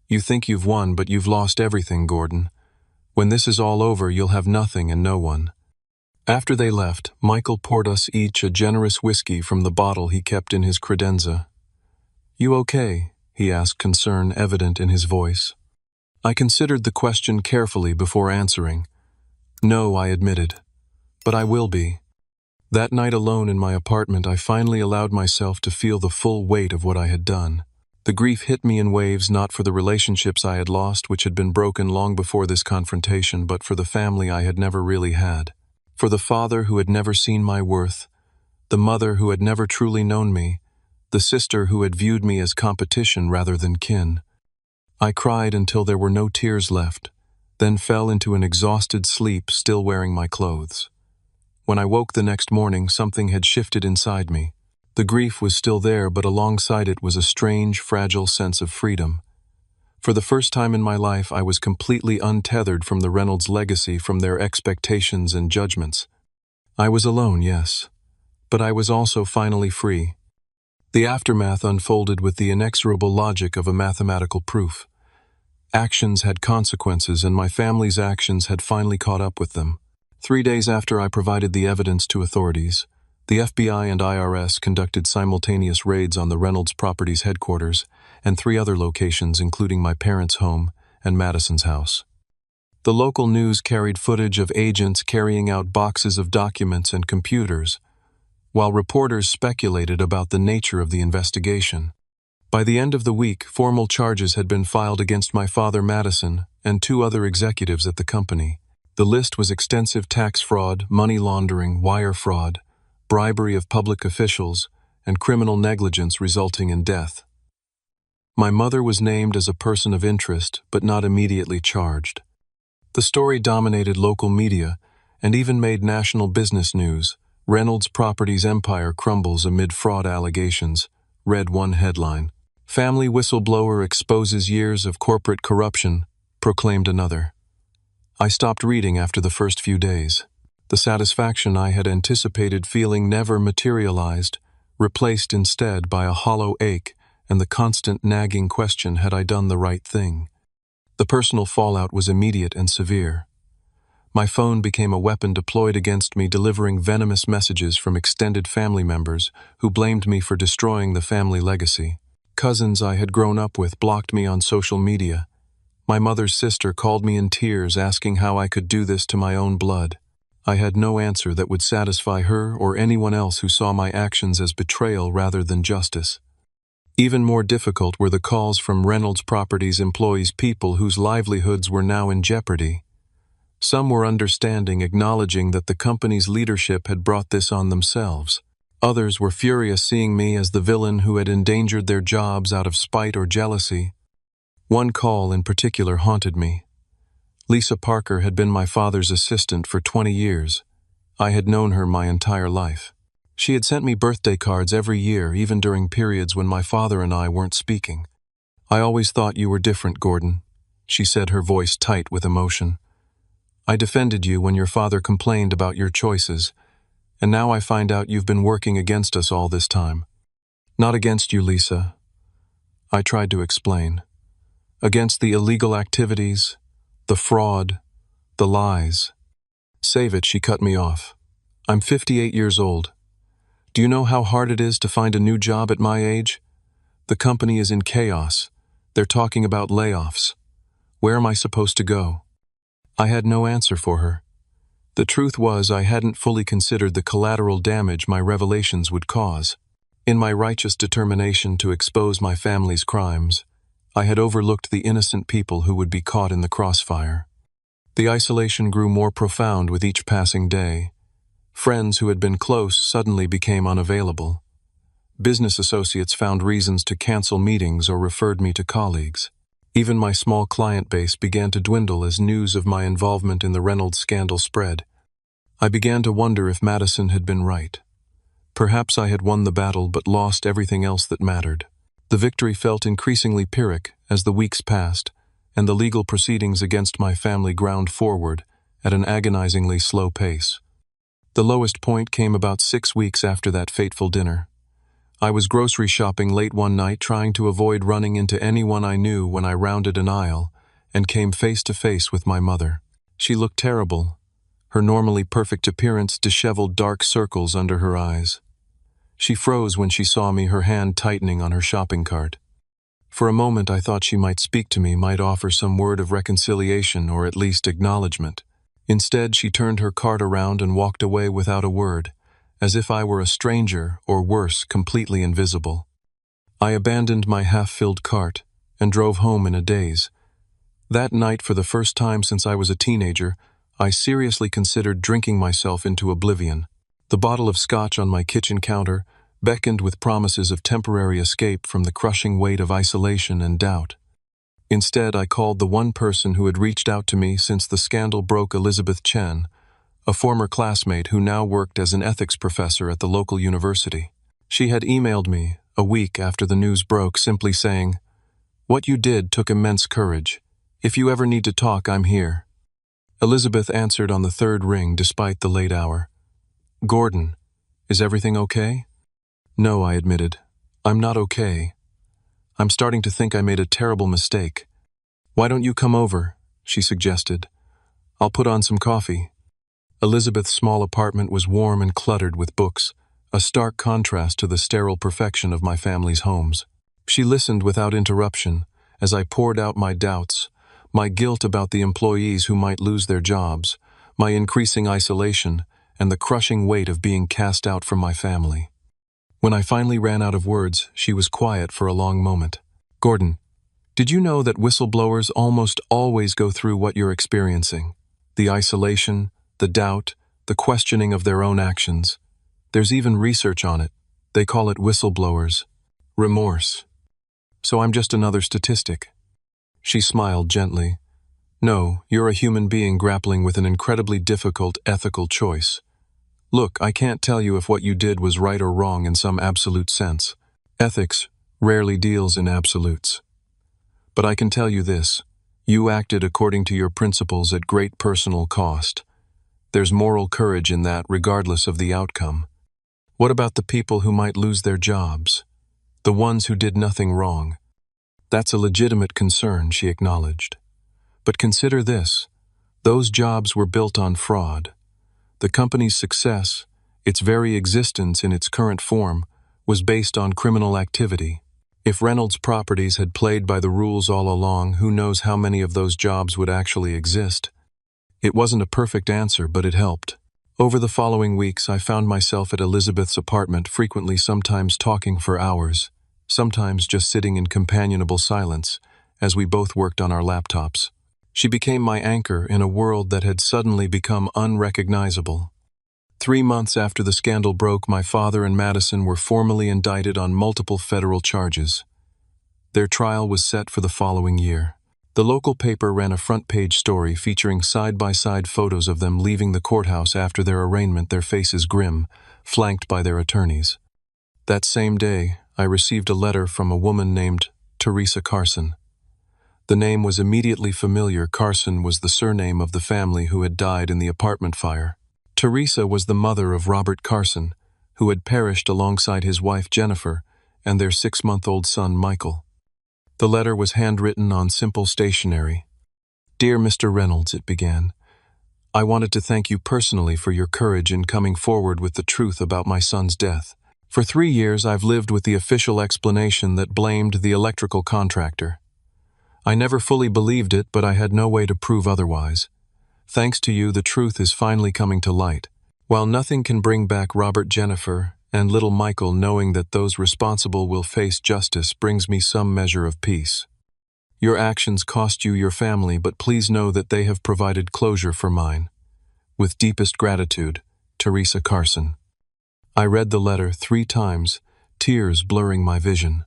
You think you've won, but you've lost everything, Gordon. When this is all over, you'll have nothing and no one." After they left, Michael poured us each a generous whiskey from the bottle he kept in his credenza. "You okay?" he asked, concern evident in his voice. I considered the question carefully before answering. "No," I admitted, "but I will be." That night alone in my apartment, I finally allowed myself to feel the full weight of what I had done. The grief hit me in waves, not for the relationships I had lost, which had been broken long before this confrontation, but for the family I had never really had. For the father who had never seen my worth, the mother who had never truly known me, the sister who had viewed me as competition rather than kin. I cried until there were no tears left, then fell into an exhausted sleep, still wearing my clothes. When I woke the next morning, something had shifted inside me. The grief was still there, but alongside it was a strange, fragile sense of freedom. For the first time in my life, I was completely untethered from the Reynolds legacy, from their expectations and judgments. I was alone, yes, but I was also finally free. The aftermath unfolded with the inexorable logic of a mathematical proof. Actions had consequences, and my family's actions had finally caught up with them. 3 days after I provided the evidence to authorities, the FBI and IRS conducted simultaneous raids on the Reynolds Properties headquarters and 3 other locations, including my parents' home and Madison's house. The local news carried footage of agents carrying out boxes of documents and computers, while reporters speculated about the nature of the investigation. By the end of the week, formal charges had been filed against my father, Madison, and 2 other executives at the company. The list was extensive: tax fraud, money laundering, wire fraud, bribery of public officials, and criminal negligence resulting in death. My mother was named as a person of interest, but not immediately charged. The story dominated local media and even made national business news. "Reynolds Properties empire crumbles amid fraud allegations," read one headline. "Family whistleblower exposes years of corporate corruption," proclaimed another. I stopped reading after the first few days. The satisfaction I had anticipated feeling never materialized, replaced instead by a hollow ache and the constant nagging question, had I done the right thing? The personal fallout was immediate and severe. My phone became a weapon deployed against me, delivering venomous messages from extended family members who blamed me for destroying the family legacy. Cousins I had grown up with blocked me on social media. My mother's sister called me in tears, asking how I could do this to my own blood. I had no answer that would satisfy her or anyone else who saw my actions as betrayal rather than justice. Even more difficult were the calls from Reynolds Properties employees, people whose livelihoods were now in jeopardy. Some were understanding, acknowledging that the company's leadership had brought this on themselves. Others were furious, seeing me as the villain who had endangered their jobs out of spite or jealousy. One call in particular haunted me. Lisa Parker had been my father's assistant for 20 years. I had known her my entire life. She had sent me birthday cards every year, even during periods when my father and I weren't speaking. "I always thought you were different, Gordon," she said, her voice tight with emotion. "I defended you when your father complained about your choices, and now I find out you've been working against us all this time." "Not against you, Lisa," I tried to explain. "Against the illegal activities, the fraud, the lies." "Save it," she cut me off. "I'm 58 years old. Do you know how hard it is to find a new job at my age? The company is in chaos. They're talking about layoffs. Where am I supposed to go?" I had no answer for her. The truth was, I hadn't fully considered the collateral damage my revelations would cause. In my righteous determination to expose my family's crimes, I had overlooked the innocent people who would be caught in the crossfire. The isolation grew more profound with each passing day. Friends who had been close suddenly became unavailable. Business associates found reasons to cancel meetings or referred me to colleagues. Even my small client base began to dwindle as news of my involvement in the Reynolds scandal spread. I began to wonder if Madison had been right. Perhaps I had won the battle but lost everything else that mattered. The victory felt increasingly Pyrrhic as the weeks passed, and the legal proceedings against my family ground forward at an agonizingly slow pace. The lowest point came about 6 weeks after that fateful dinner. I was grocery shopping late one night, trying to avoid running into anyone I knew when I rounded an aisle and came face to face with my mother. She looked terrible, her normally perfect appearance disheveled, dark circles under her eyes. She froze when she saw me, her hand tightening on her shopping cart. For a moment I thought she might speak to me, might offer some word of reconciliation or at least acknowledgement. Instead, she turned her cart around and walked away without a word, as if I were a stranger, or worse, completely invisible. I abandoned my half-filled cart and drove home in a daze. That night, for the first time since I was a teenager, I seriously considered drinking myself into oblivion. The bottle of scotch on my kitchen counter beckoned with promises of temporary escape from the crushing weight of isolation and doubt. Instead, I called the one person who had reached out to me since the scandal broke, Elizabeth Chen, a former classmate who now worked as an ethics professor at the local university. She had emailed me a week after the news broke, simply saying, "What you did took immense courage. If you ever need to talk, I'm here." Elizabeth answered on the third ring despite the late hour. "Gordon, is everything okay?" "No," I admitted. "I'm not okay. I'm starting to think I made a terrible mistake." "Why don't you come over?" she suggested. "I'll put on some coffee." Elizabeth's small apartment was warm and cluttered with books, a stark contrast to the sterile perfection of my family's homes. She listened without interruption as I poured out my doubts, my guilt about the employees who might lose their jobs, my increasing isolation, and the crushing weight of being cast out from my family. When I finally ran out of words, she was quiet for a long moment. "Gordon, did you know that whistleblowers almost always go through what you're experiencing? The isolation, the doubt, the questioning of their own actions. There's even research on it. They call it whistleblowers' remorse. So I'm just another statistic." She smiled gently. "No, you're a human being grappling with an incredibly difficult ethical choice. Look, I can't tell you if what you did was right or wrong in some absolute sense. Ethics rarely deals in absolutes. But I can tell you this: you acted according to your principles at great personal cost. There's moral courage in that, regardless of the outcome. What about the people who might lose their jobs? The ones who did nothing wrong? That's a legitimate concern," she acknowledged. "But consider this: those jobs were built on fraud. The company's success, its very existence in its current form, was based on criminal activity. If Reynolds Properties had played by the rules all along, who knows how many of those jobs would actually exist?" It wasn't a perfect answer, but it helped. Over the following weeks, I found myself at Elizabeth's apartment, frequently, sometimes talking for hours, sometimes just sitting in companionable silence as we both worked on our laptops. She became my anchor in a world that had suddenly become unrecognizable. 3 months after the scandal broke, my father and Madison were formally indicted on multiple federal charges. Their trial was set for the following year. The local paper ran a front-page story featuring side-by-side photos of them leaving the courthouse after their arraignment, their faces grim, flanked by their attorneys. That same day, I received a letter from a woman named Teresa Carson. The name was immediately familiar. Carson was the surname of the family who had died in the apartment fire. Teresa was the mother of Robert Carson, who had perished alongside his wife Jennifer and their 6-month-old son Michael. The letter was handwritten on simple stationery. "Dear Mr. Reynolds," it began, "I wanted to thank you personally for your courage in coming forward with the truth about my son's death. For 3 years I've lived with the official explanation that blamed the electrical contractor. I never fully believed it, but I had no way to prove otherwise. Thanks to you, the truth is finally coming to light. While nothing can bring back Robert, Jennifer, and little Michael, knowing that those responsible will face justice brings me some measure of peace. Your actions cost you your family, but please know that they have provided closure for mine. With deepest gratitude, Teresa Carson." I read the letter 3 times, tears blurring my vision.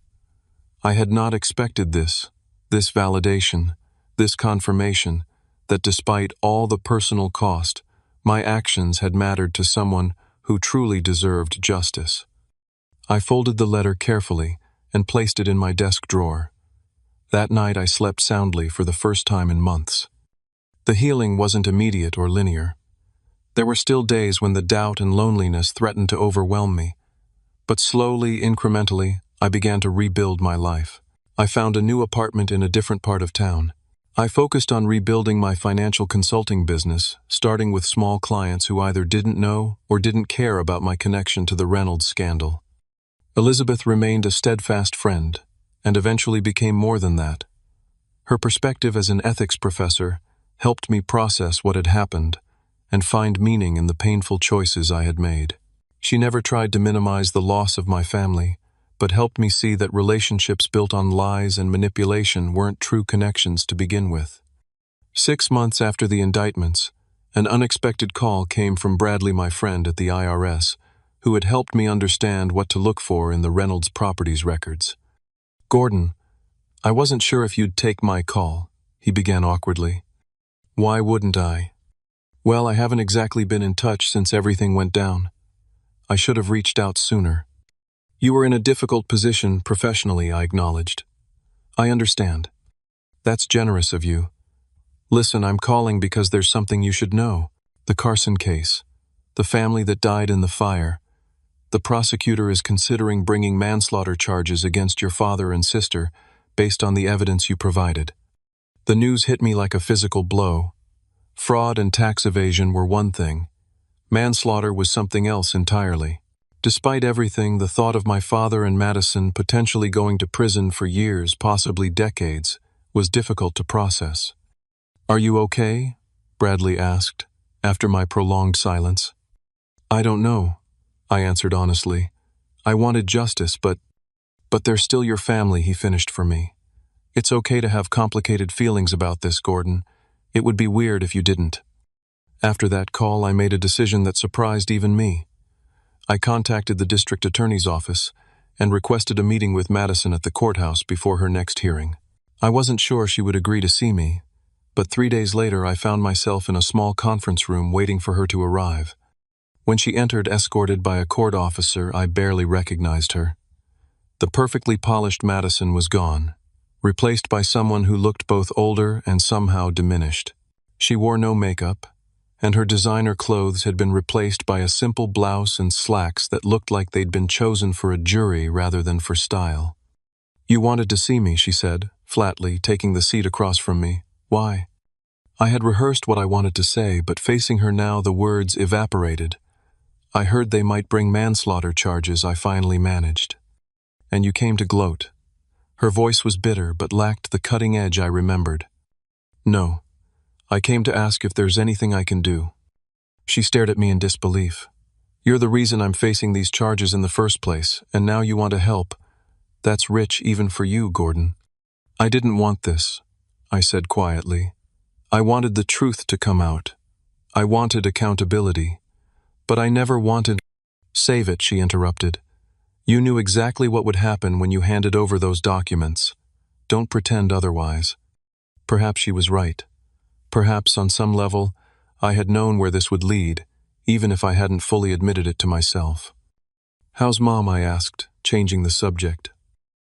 I had not expected this validation, this confirmation that despite all the personal cost, my actions had mattered to someone who truly deserved justice. I folded the letter carefully and placed it in my desk drawer. That night I slept soundly for the first time in months. The healing wasn't immediate or linear. There were still days when the doubt and loneliness threatened to overwhelm me, But slowly, incrementally, I began to rebuild my life. I found a new apartment in a different part of town. I focused on rebuilding my financial consulting business, starting with small clients who either didn't know or didn't care about my connection to the Reynolds scandal. Elizabeth remained a steadfast friend, and eventually became more than that. Her perspective as an ethics professor helped me process what had happened and find meaning in the painful choices I had made. She never tried to minimize the loss of my family, but helped me see that relationships built on lies and manipulation weren't true connections to begin with. 6 months after the indictments, an unexpected call came from Bradley, my friend at the IRS, who had helped me understand what to look for in the Reynolds properties records. "Gordon, I wasn't sure if you'd take my call," he began awkwardly. "Why wouldn't I?" "Well, I haven't exactly been in touch since everything went down. I should have reached out sooner." "You were in a difficult position professionally," I acknowledged. "I understand. That's generous of you. Listen, I'm calling because there's something you should know. The Carson case. The family that died in the fire. The prosecutor is considering bringing manslaughter charges against your father and sister based on the evidence you provided." The news hit me like a physical blow. Fraud and tax evasion were one thing. Manslaughter was something else entirely. Despite everything, the thought of my father and Madison potentially going to prison for years, possibly decades, was difficult to process. "Are you okay?" Bradley asked, after my prolonged silence. "I don't know," I answered honestly. "I wanted justice, but they're still your family," he finished for me. "It's okay to have complicated feelings about this, Gordon. It would be weird if you didn't." After that call, I made a decision that surprised even me. I contacted the district attorney's office and requested a meeting with Madison at the courthouse before her next hearing. I wasn't sure she would agree to see me, but 3 days later I found myself in a small conference room waiting for her to arrive. When she entered, escorted by a court officer, I barely recognized her. The perfectly polished Madison was gone, replaced by someone who looked both older and somehow diminished. She wore no makeup, and her designer clothes had been replaced by a simple blouse and slacks that looked like they'd been chosen for a jury rather than for style. "You wanted to see me," she said, flatly, taking the seat across from me. "Why?" I had rehearsed what I wanted to say, but facing her now, the words evaporated. "I heard they might bring manslaughter charges," I finally managed. "And you came to gloat." Her voice was bitter, but lacked the cutting edge I remembered. "No. I came to ask if there's anything I can do." She stared at me in disbelief. "You're the reason I'm facing these charges in the first place, and now you want to help. That's rich even for you, Gordon." "I didn't want this," I said quietly. "I wanted the truth to come out. I wanted accountability. But I never wanted—" "Save it," she interrupted. "You knew exactly what would happen when you handed over those documents. Don't pretend otherwise." Perhaps she was right. Perhaps, on some level, I had known where this would lead, even if I hadn't fully admitted it to myself. "How's Mom?" I asked, changing the subject.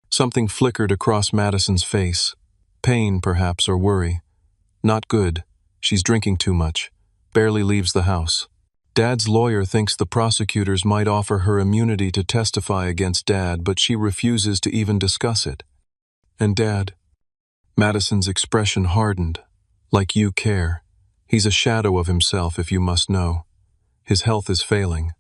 Something flickered across Madison's face. Pain, perhaps, or worry. "Not good. She's drinking too much. Barely leaves the house. Dad's lawyer thinks the prosecutors might offer her immunity to testify against Dad, but she refuses to even discuss it." "And Dad?" Madison's expression hardened. "Like you care. He's a shadow of himself, if you must know. His health is failing.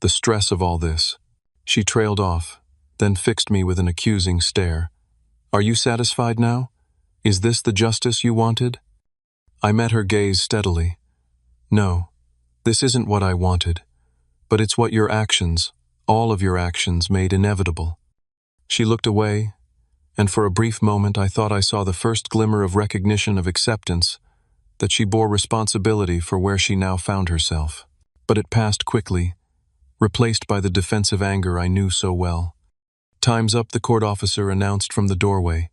The stress of all this." She trailed off, then fixed me with an accusing stare. "Are you satisfied now? Is this the justice you wanted?" I met her gaze steadily. "No, this isn't what I wanted, but it's what your actions, all of your actions, made inevitable." She looked away, and for a brief moment I thought I saw the first glimmer of recognition of acceptance, that she bore responsibility for where she now found herself. But it passed quickly, replaced by the defensive anger I knew so well. "Time's up," the court officer announced from the doorway.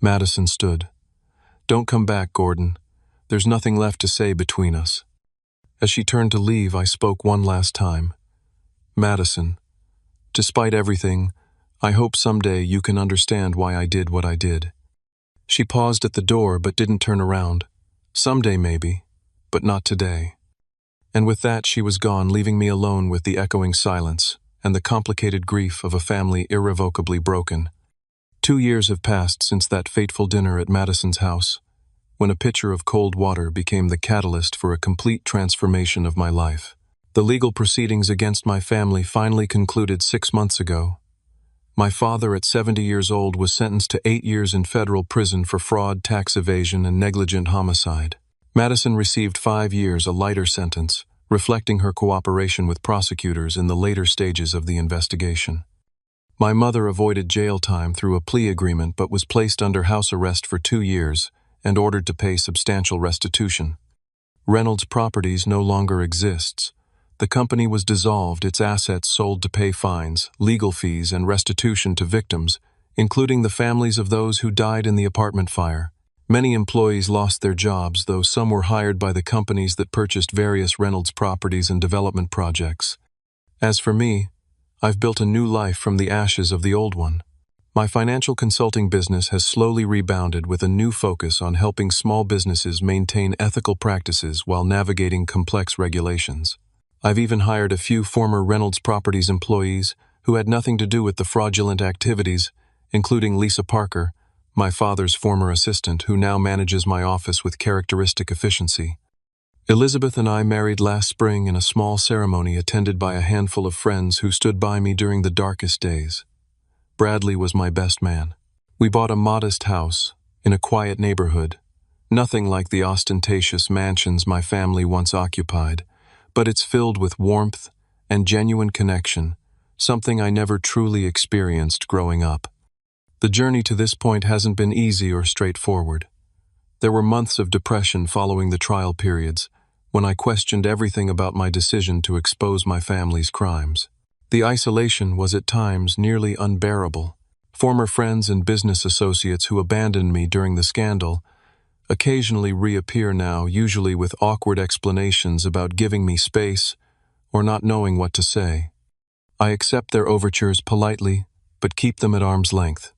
Madison stood. "Don't come back, Gordon. There's nothing left to say between us." As she turned to leave, I spoke one last time. "Madison, despite everything, I hope someday you can understand why I did what I did." She paused at the door but didn't turn around. "Someday maybe, but not today." And with that she was gone, leaving me alone with the echoing silence and the complicated grief of a family irrevocably broken. 2 years have passed since that fateful dinner at Madison's house, when a pitcher of cold water became the catalyst for a complete transformation of my life. The legal proceedings against my family finally concluded 6 months ago. My father, at 70 years old, was sentenced to 8 years in federal prison for fraud, tax evasion, and negligent homicide. Madison received 5 years, a lighter sentence, reflecting her cooperation with prosecutors in the later stages of the investigation. My mother avoided jail time through a plea agreement but was placed under house arrest for 2 years and ordered to pay substantial restitution. Reynolds Properties no longer exists. The company was dissolved, its assets sold to pay fines, legal fees, and restitution to victims, including the families of those who died in the apartment fire. Many employees lost their jobs, though some were hired by the companies that purchased various Reynolds properties and development projects. As for me, I've built a new life from the ashes of the old one. My financial consulting business has slowly rebounded with a new focus on helping small businesses maintain ethical practices while navigating complex regulations. I've even hired a few former Reynolds Properties employees who had nothing to do with the fraudulent activities, including Lisa Parker, my father's former assistant, who now manages my office with characteristic efficiency. Elizabeth and I married last spring in a small ceremony attended by a handful of friends who stood by me during the darkest days. Bradley was my best man. We bought a modest house in a quiet neighborhood, nothing like the ostentatious mansions my family once occupied, but it's filled with warmth and genuine connection, something I never truly experienced growing up. The journey to this point hasn't been easy or straightforward. There were months of depression following the trial periods, when I questioned everything about my decision to expose my family's crimes. The isolation was at times nearly unbearable. Former friends and business associates who abandoned me during the scandal occasionally reappear now, usually with awkward explanations about giving me space or not knowing what to say. I accept their overtures politely, but keep them at arm's length.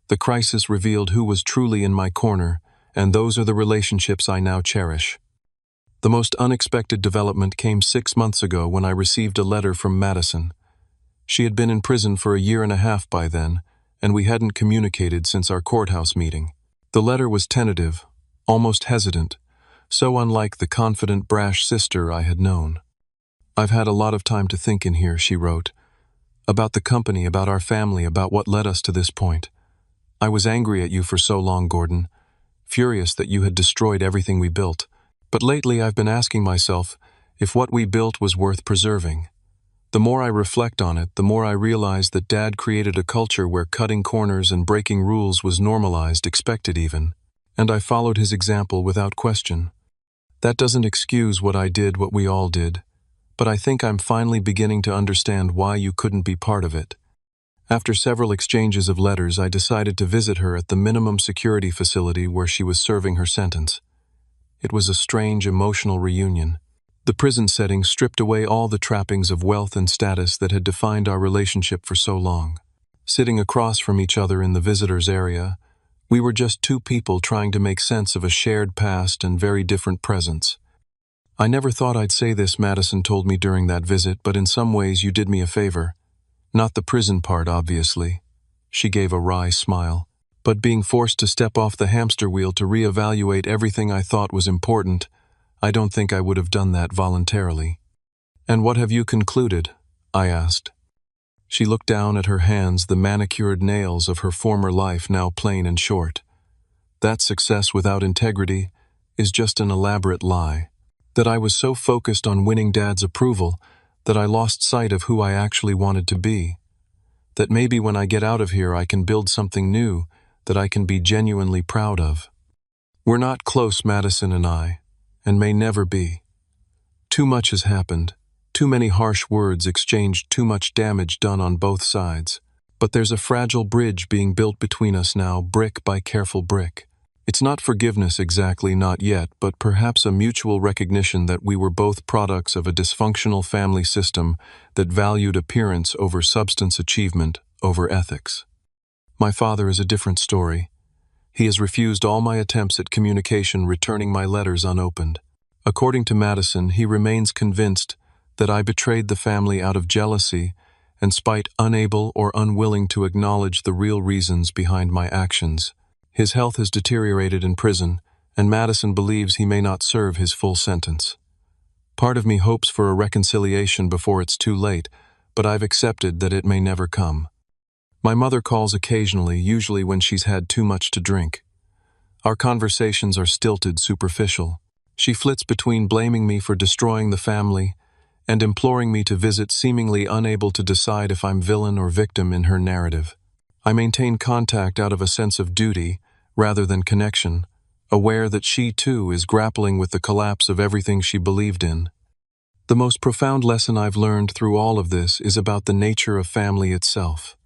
The crisis revealed who was truly in my corner, and those are the relationships I now cherish. The most unexpected development came 6 months ago when I received a letter from Madison. She had been in prison for a year and a half by then, and we hadn't communicated since our courthouse meeting. The letter was tentative, almost hesitant, so unlike the confident, brash sister I had known. "I've had a lot of time to think in here," she wrote. "About the company, about our family, about what led us to this point. I was angry at you for so long, Gordon, furious that you had destroyed everything we built. But lately I've been asking myself if what we built was worth preserving. The more I reflect on it, the more I realize that Dad created a culture where cutting corners and breaking rules was normalized, expected even. And I followed his example without question. That doesn't excuse what I did, what we all did, but I think I'm finally beginning to understand why you couldn't be part of it." After several exchanges of letters, I decided to visit her at the minimum security facility where she was serving her sentence. It was a strange, emotional reunion. The prison setting stripped away all the trappings of wealth and status that had defined our relationship for so long. Sitting across from each other in the visitors' area, we were just two people trying to make sense of a shared past and very different presents. "I never thought I'd say this," Madison told me during that visit, "but in some ways you did me a favor. Not the prison part, obviously." She gave a wry smile. "But being forced to step off the hamster wheel to reevaluate everything I thought was important, I don't think I would have done that voluntarily." "And what have you concluded?" I asked. She looked down at her hands, the manicured nails of her former life now plain and short. "That success without integrity is just an elaborate lie. That I was so focused on winning Dad's approval that I lost sight of who I actually wanted to be. That maybe when I get out of here I can build something new that I can be genuinely proud of. We're not close, Madison and I, and may never be. Too much has happened, too many harsh words exchanged, too much damage done on both sides. But there's a fragile bridge being built between us now, brick by careful brick. It's not forgiveness exactly, not yet, but perhaps a mutual recognition that we were both products of a dysfunctional family system that valued appearance over substance, achievement over ethics. My father is a different story. He has refused all my attempts at communication, returning my letters unopened. According to Madison, he remains convinced that I betrayed the family out of jealousy and spite unable or unwilling to acknowledge the real reasons behind my actions. His health has deteriorated in prison, and Madison believes he may not serve his full sentence. Part of me hopes for a reconciliation before it's too late, but I've accepted that it may never come. My mother calls occasionally, usually when she's had too much to drink. Our conversations are stilted, superficial. She flits between blaming me for destroying the family and imploring me to visit, seemingly unable to decide if I'm villain or victim in her narrative. I maintain contact out of a sense of duty rather than connection, aware that she too is grappling with the collapse of everything she believed in. The most profound lesson I've learned through all of this is about the nature of family itself.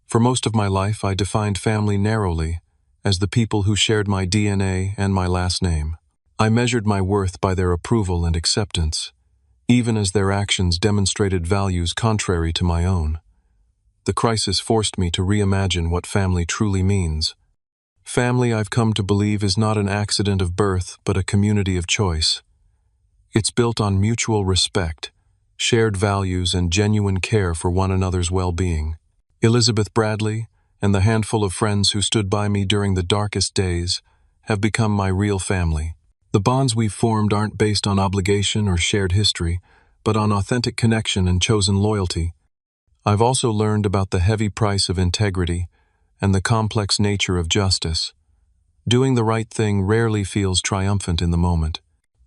For most of my life, I defined family narrowly, as the people who shared my DNA and my last name. I measured my worth by their approval and acceptance, even as their actions demonstrated values contrary to my own. The crisis forced me to reimagine what family truly means. Family, I've come to believe, is not an accident of birth, but a community of choice. It's built on mutual respect, shared values, and genuine care for one another's well-being. Elizabeth Bradley and the handful of friends who stood by me during the darkest days have become my real family. The bonds we've formed aren't based on obligation or shared history, but on authentic connection and chosen loyalty. I've also learned about the heavy price of integrity and the complex nature of justice. Doing the right thing rarely feels triumphant in the moment.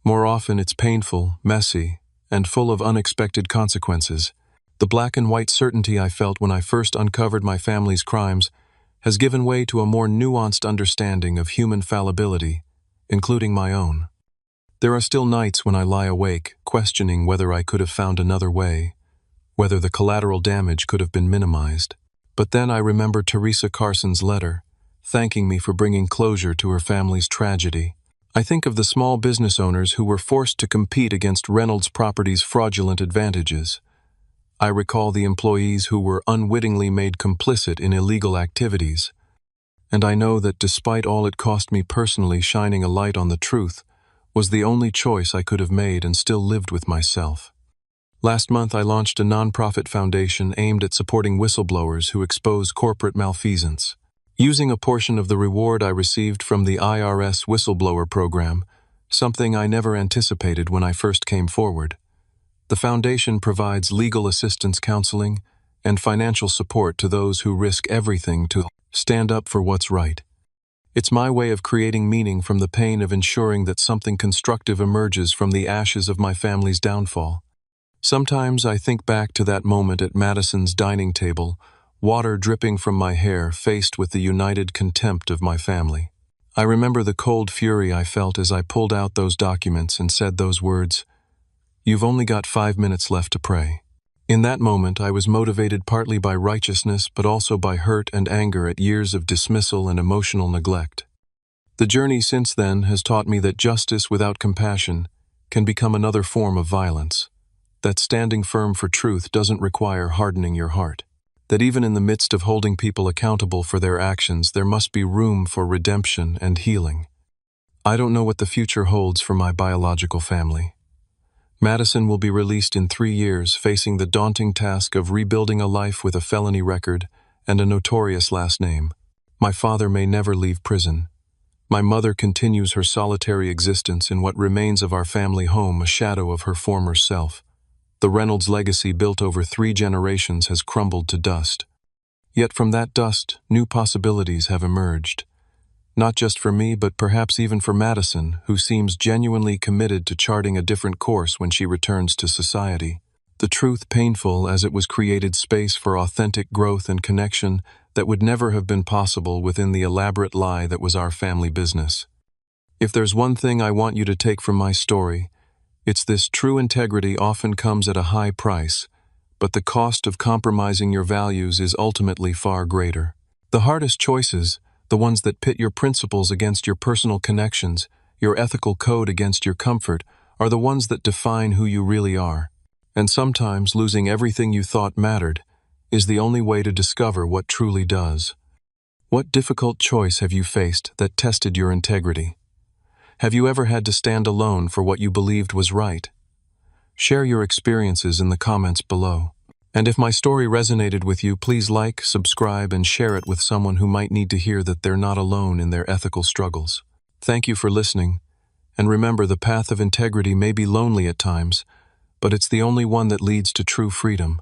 More often it's painful, messy, and full of unexpected consequences. The black and white certainty I felt when I first uncovered my family's crimes has given way to a more nuanced understanding of human fallibility, including my own. There are still nights when I lie awake, questioning whether I could have found another way, whether the collateral damage could have been minimized. But then I remember Teresa Carson's letter, thanking me for bringing closure to her family's tragedy. I think of the small business owners who were forced to compete against Reynolds Properties' fraudulent advantages. I recall the employees who were unwittingly made complicit in illegal activities. And I know that despite all it cost me personally, shining a light on the truth was the only choice I could have made and still lived with myself. Last month, I launched a nonprofit foundation aimed at supporting whistleblowers who expose corporate malfeasance. Using a portion of the reward I received from the IRS whistleblower program, something I never anticipated when I first came forward. The foundation provides legal assistance, counseling, and financial support to those who risk everything to stand up for what's right. It's my way of creating meaning from the pain of ensuring that something constructive emerges from the ashes of my family's downfall. Sometimes I think back to that moment at Madison's dining table, water dripping from my hair, faced with the united contempt of my family. I remember the cold fury I felt as I pulled out those documents and said those words, "You've only got 5 minutes left to pray." In that moment, I was motivated partly by righteousness, but also by hurt and anger at years of dismissal and emotional neglect. The journey since then has taught me that justice without compassion can become another form of violence. That standing firm for truth doesn't require hardening your heart. That even in the midst of holding people accountable for their actions, there must be room for redemption and healing. I don't know what the future holds for my biological family. Madison will be released in 3 years, facing the daunting task of rebuilding a life with a felony record and a notorious last name. My father may never leave prison. My mother continues her solitary existence in what remains of our family home, a shadow of her former self. The Reynolds legacy built over 3 generations has crumbled to dust. Yet from that dust, new possibilities have emerged. Not just for me, but perhaps even for Madison, who seems genuinely committed to charting a different course when she returns to society. The truth, painful as it was, created space for authentic growth and connection that would never have been possible within the elaborate lie that was our family business. If there's one thing I want you to take from my story, it's this: true integrity often comes at a high price, but the cost of compromising your values is ultimately far greater. The hardest choices, the ones that pit your principles against your personal connections, your ethical code against your comfort, are the ones that define who you really are. And sometimes losing everything you thought mattered is the only way to discover what truly does. What difficult choice have you faced that tested your integrity? Have you ever had to stand alone for what you believed was right? Share your experiences in the comments below. And if my story resonated with you, please like, subscribe, and share it with someone who might need to hear that they're not alone in their ethical struggles. Thank you for listening, and remember, the path of integrity may be lonely at times, but it's the only one that leads to true freedom.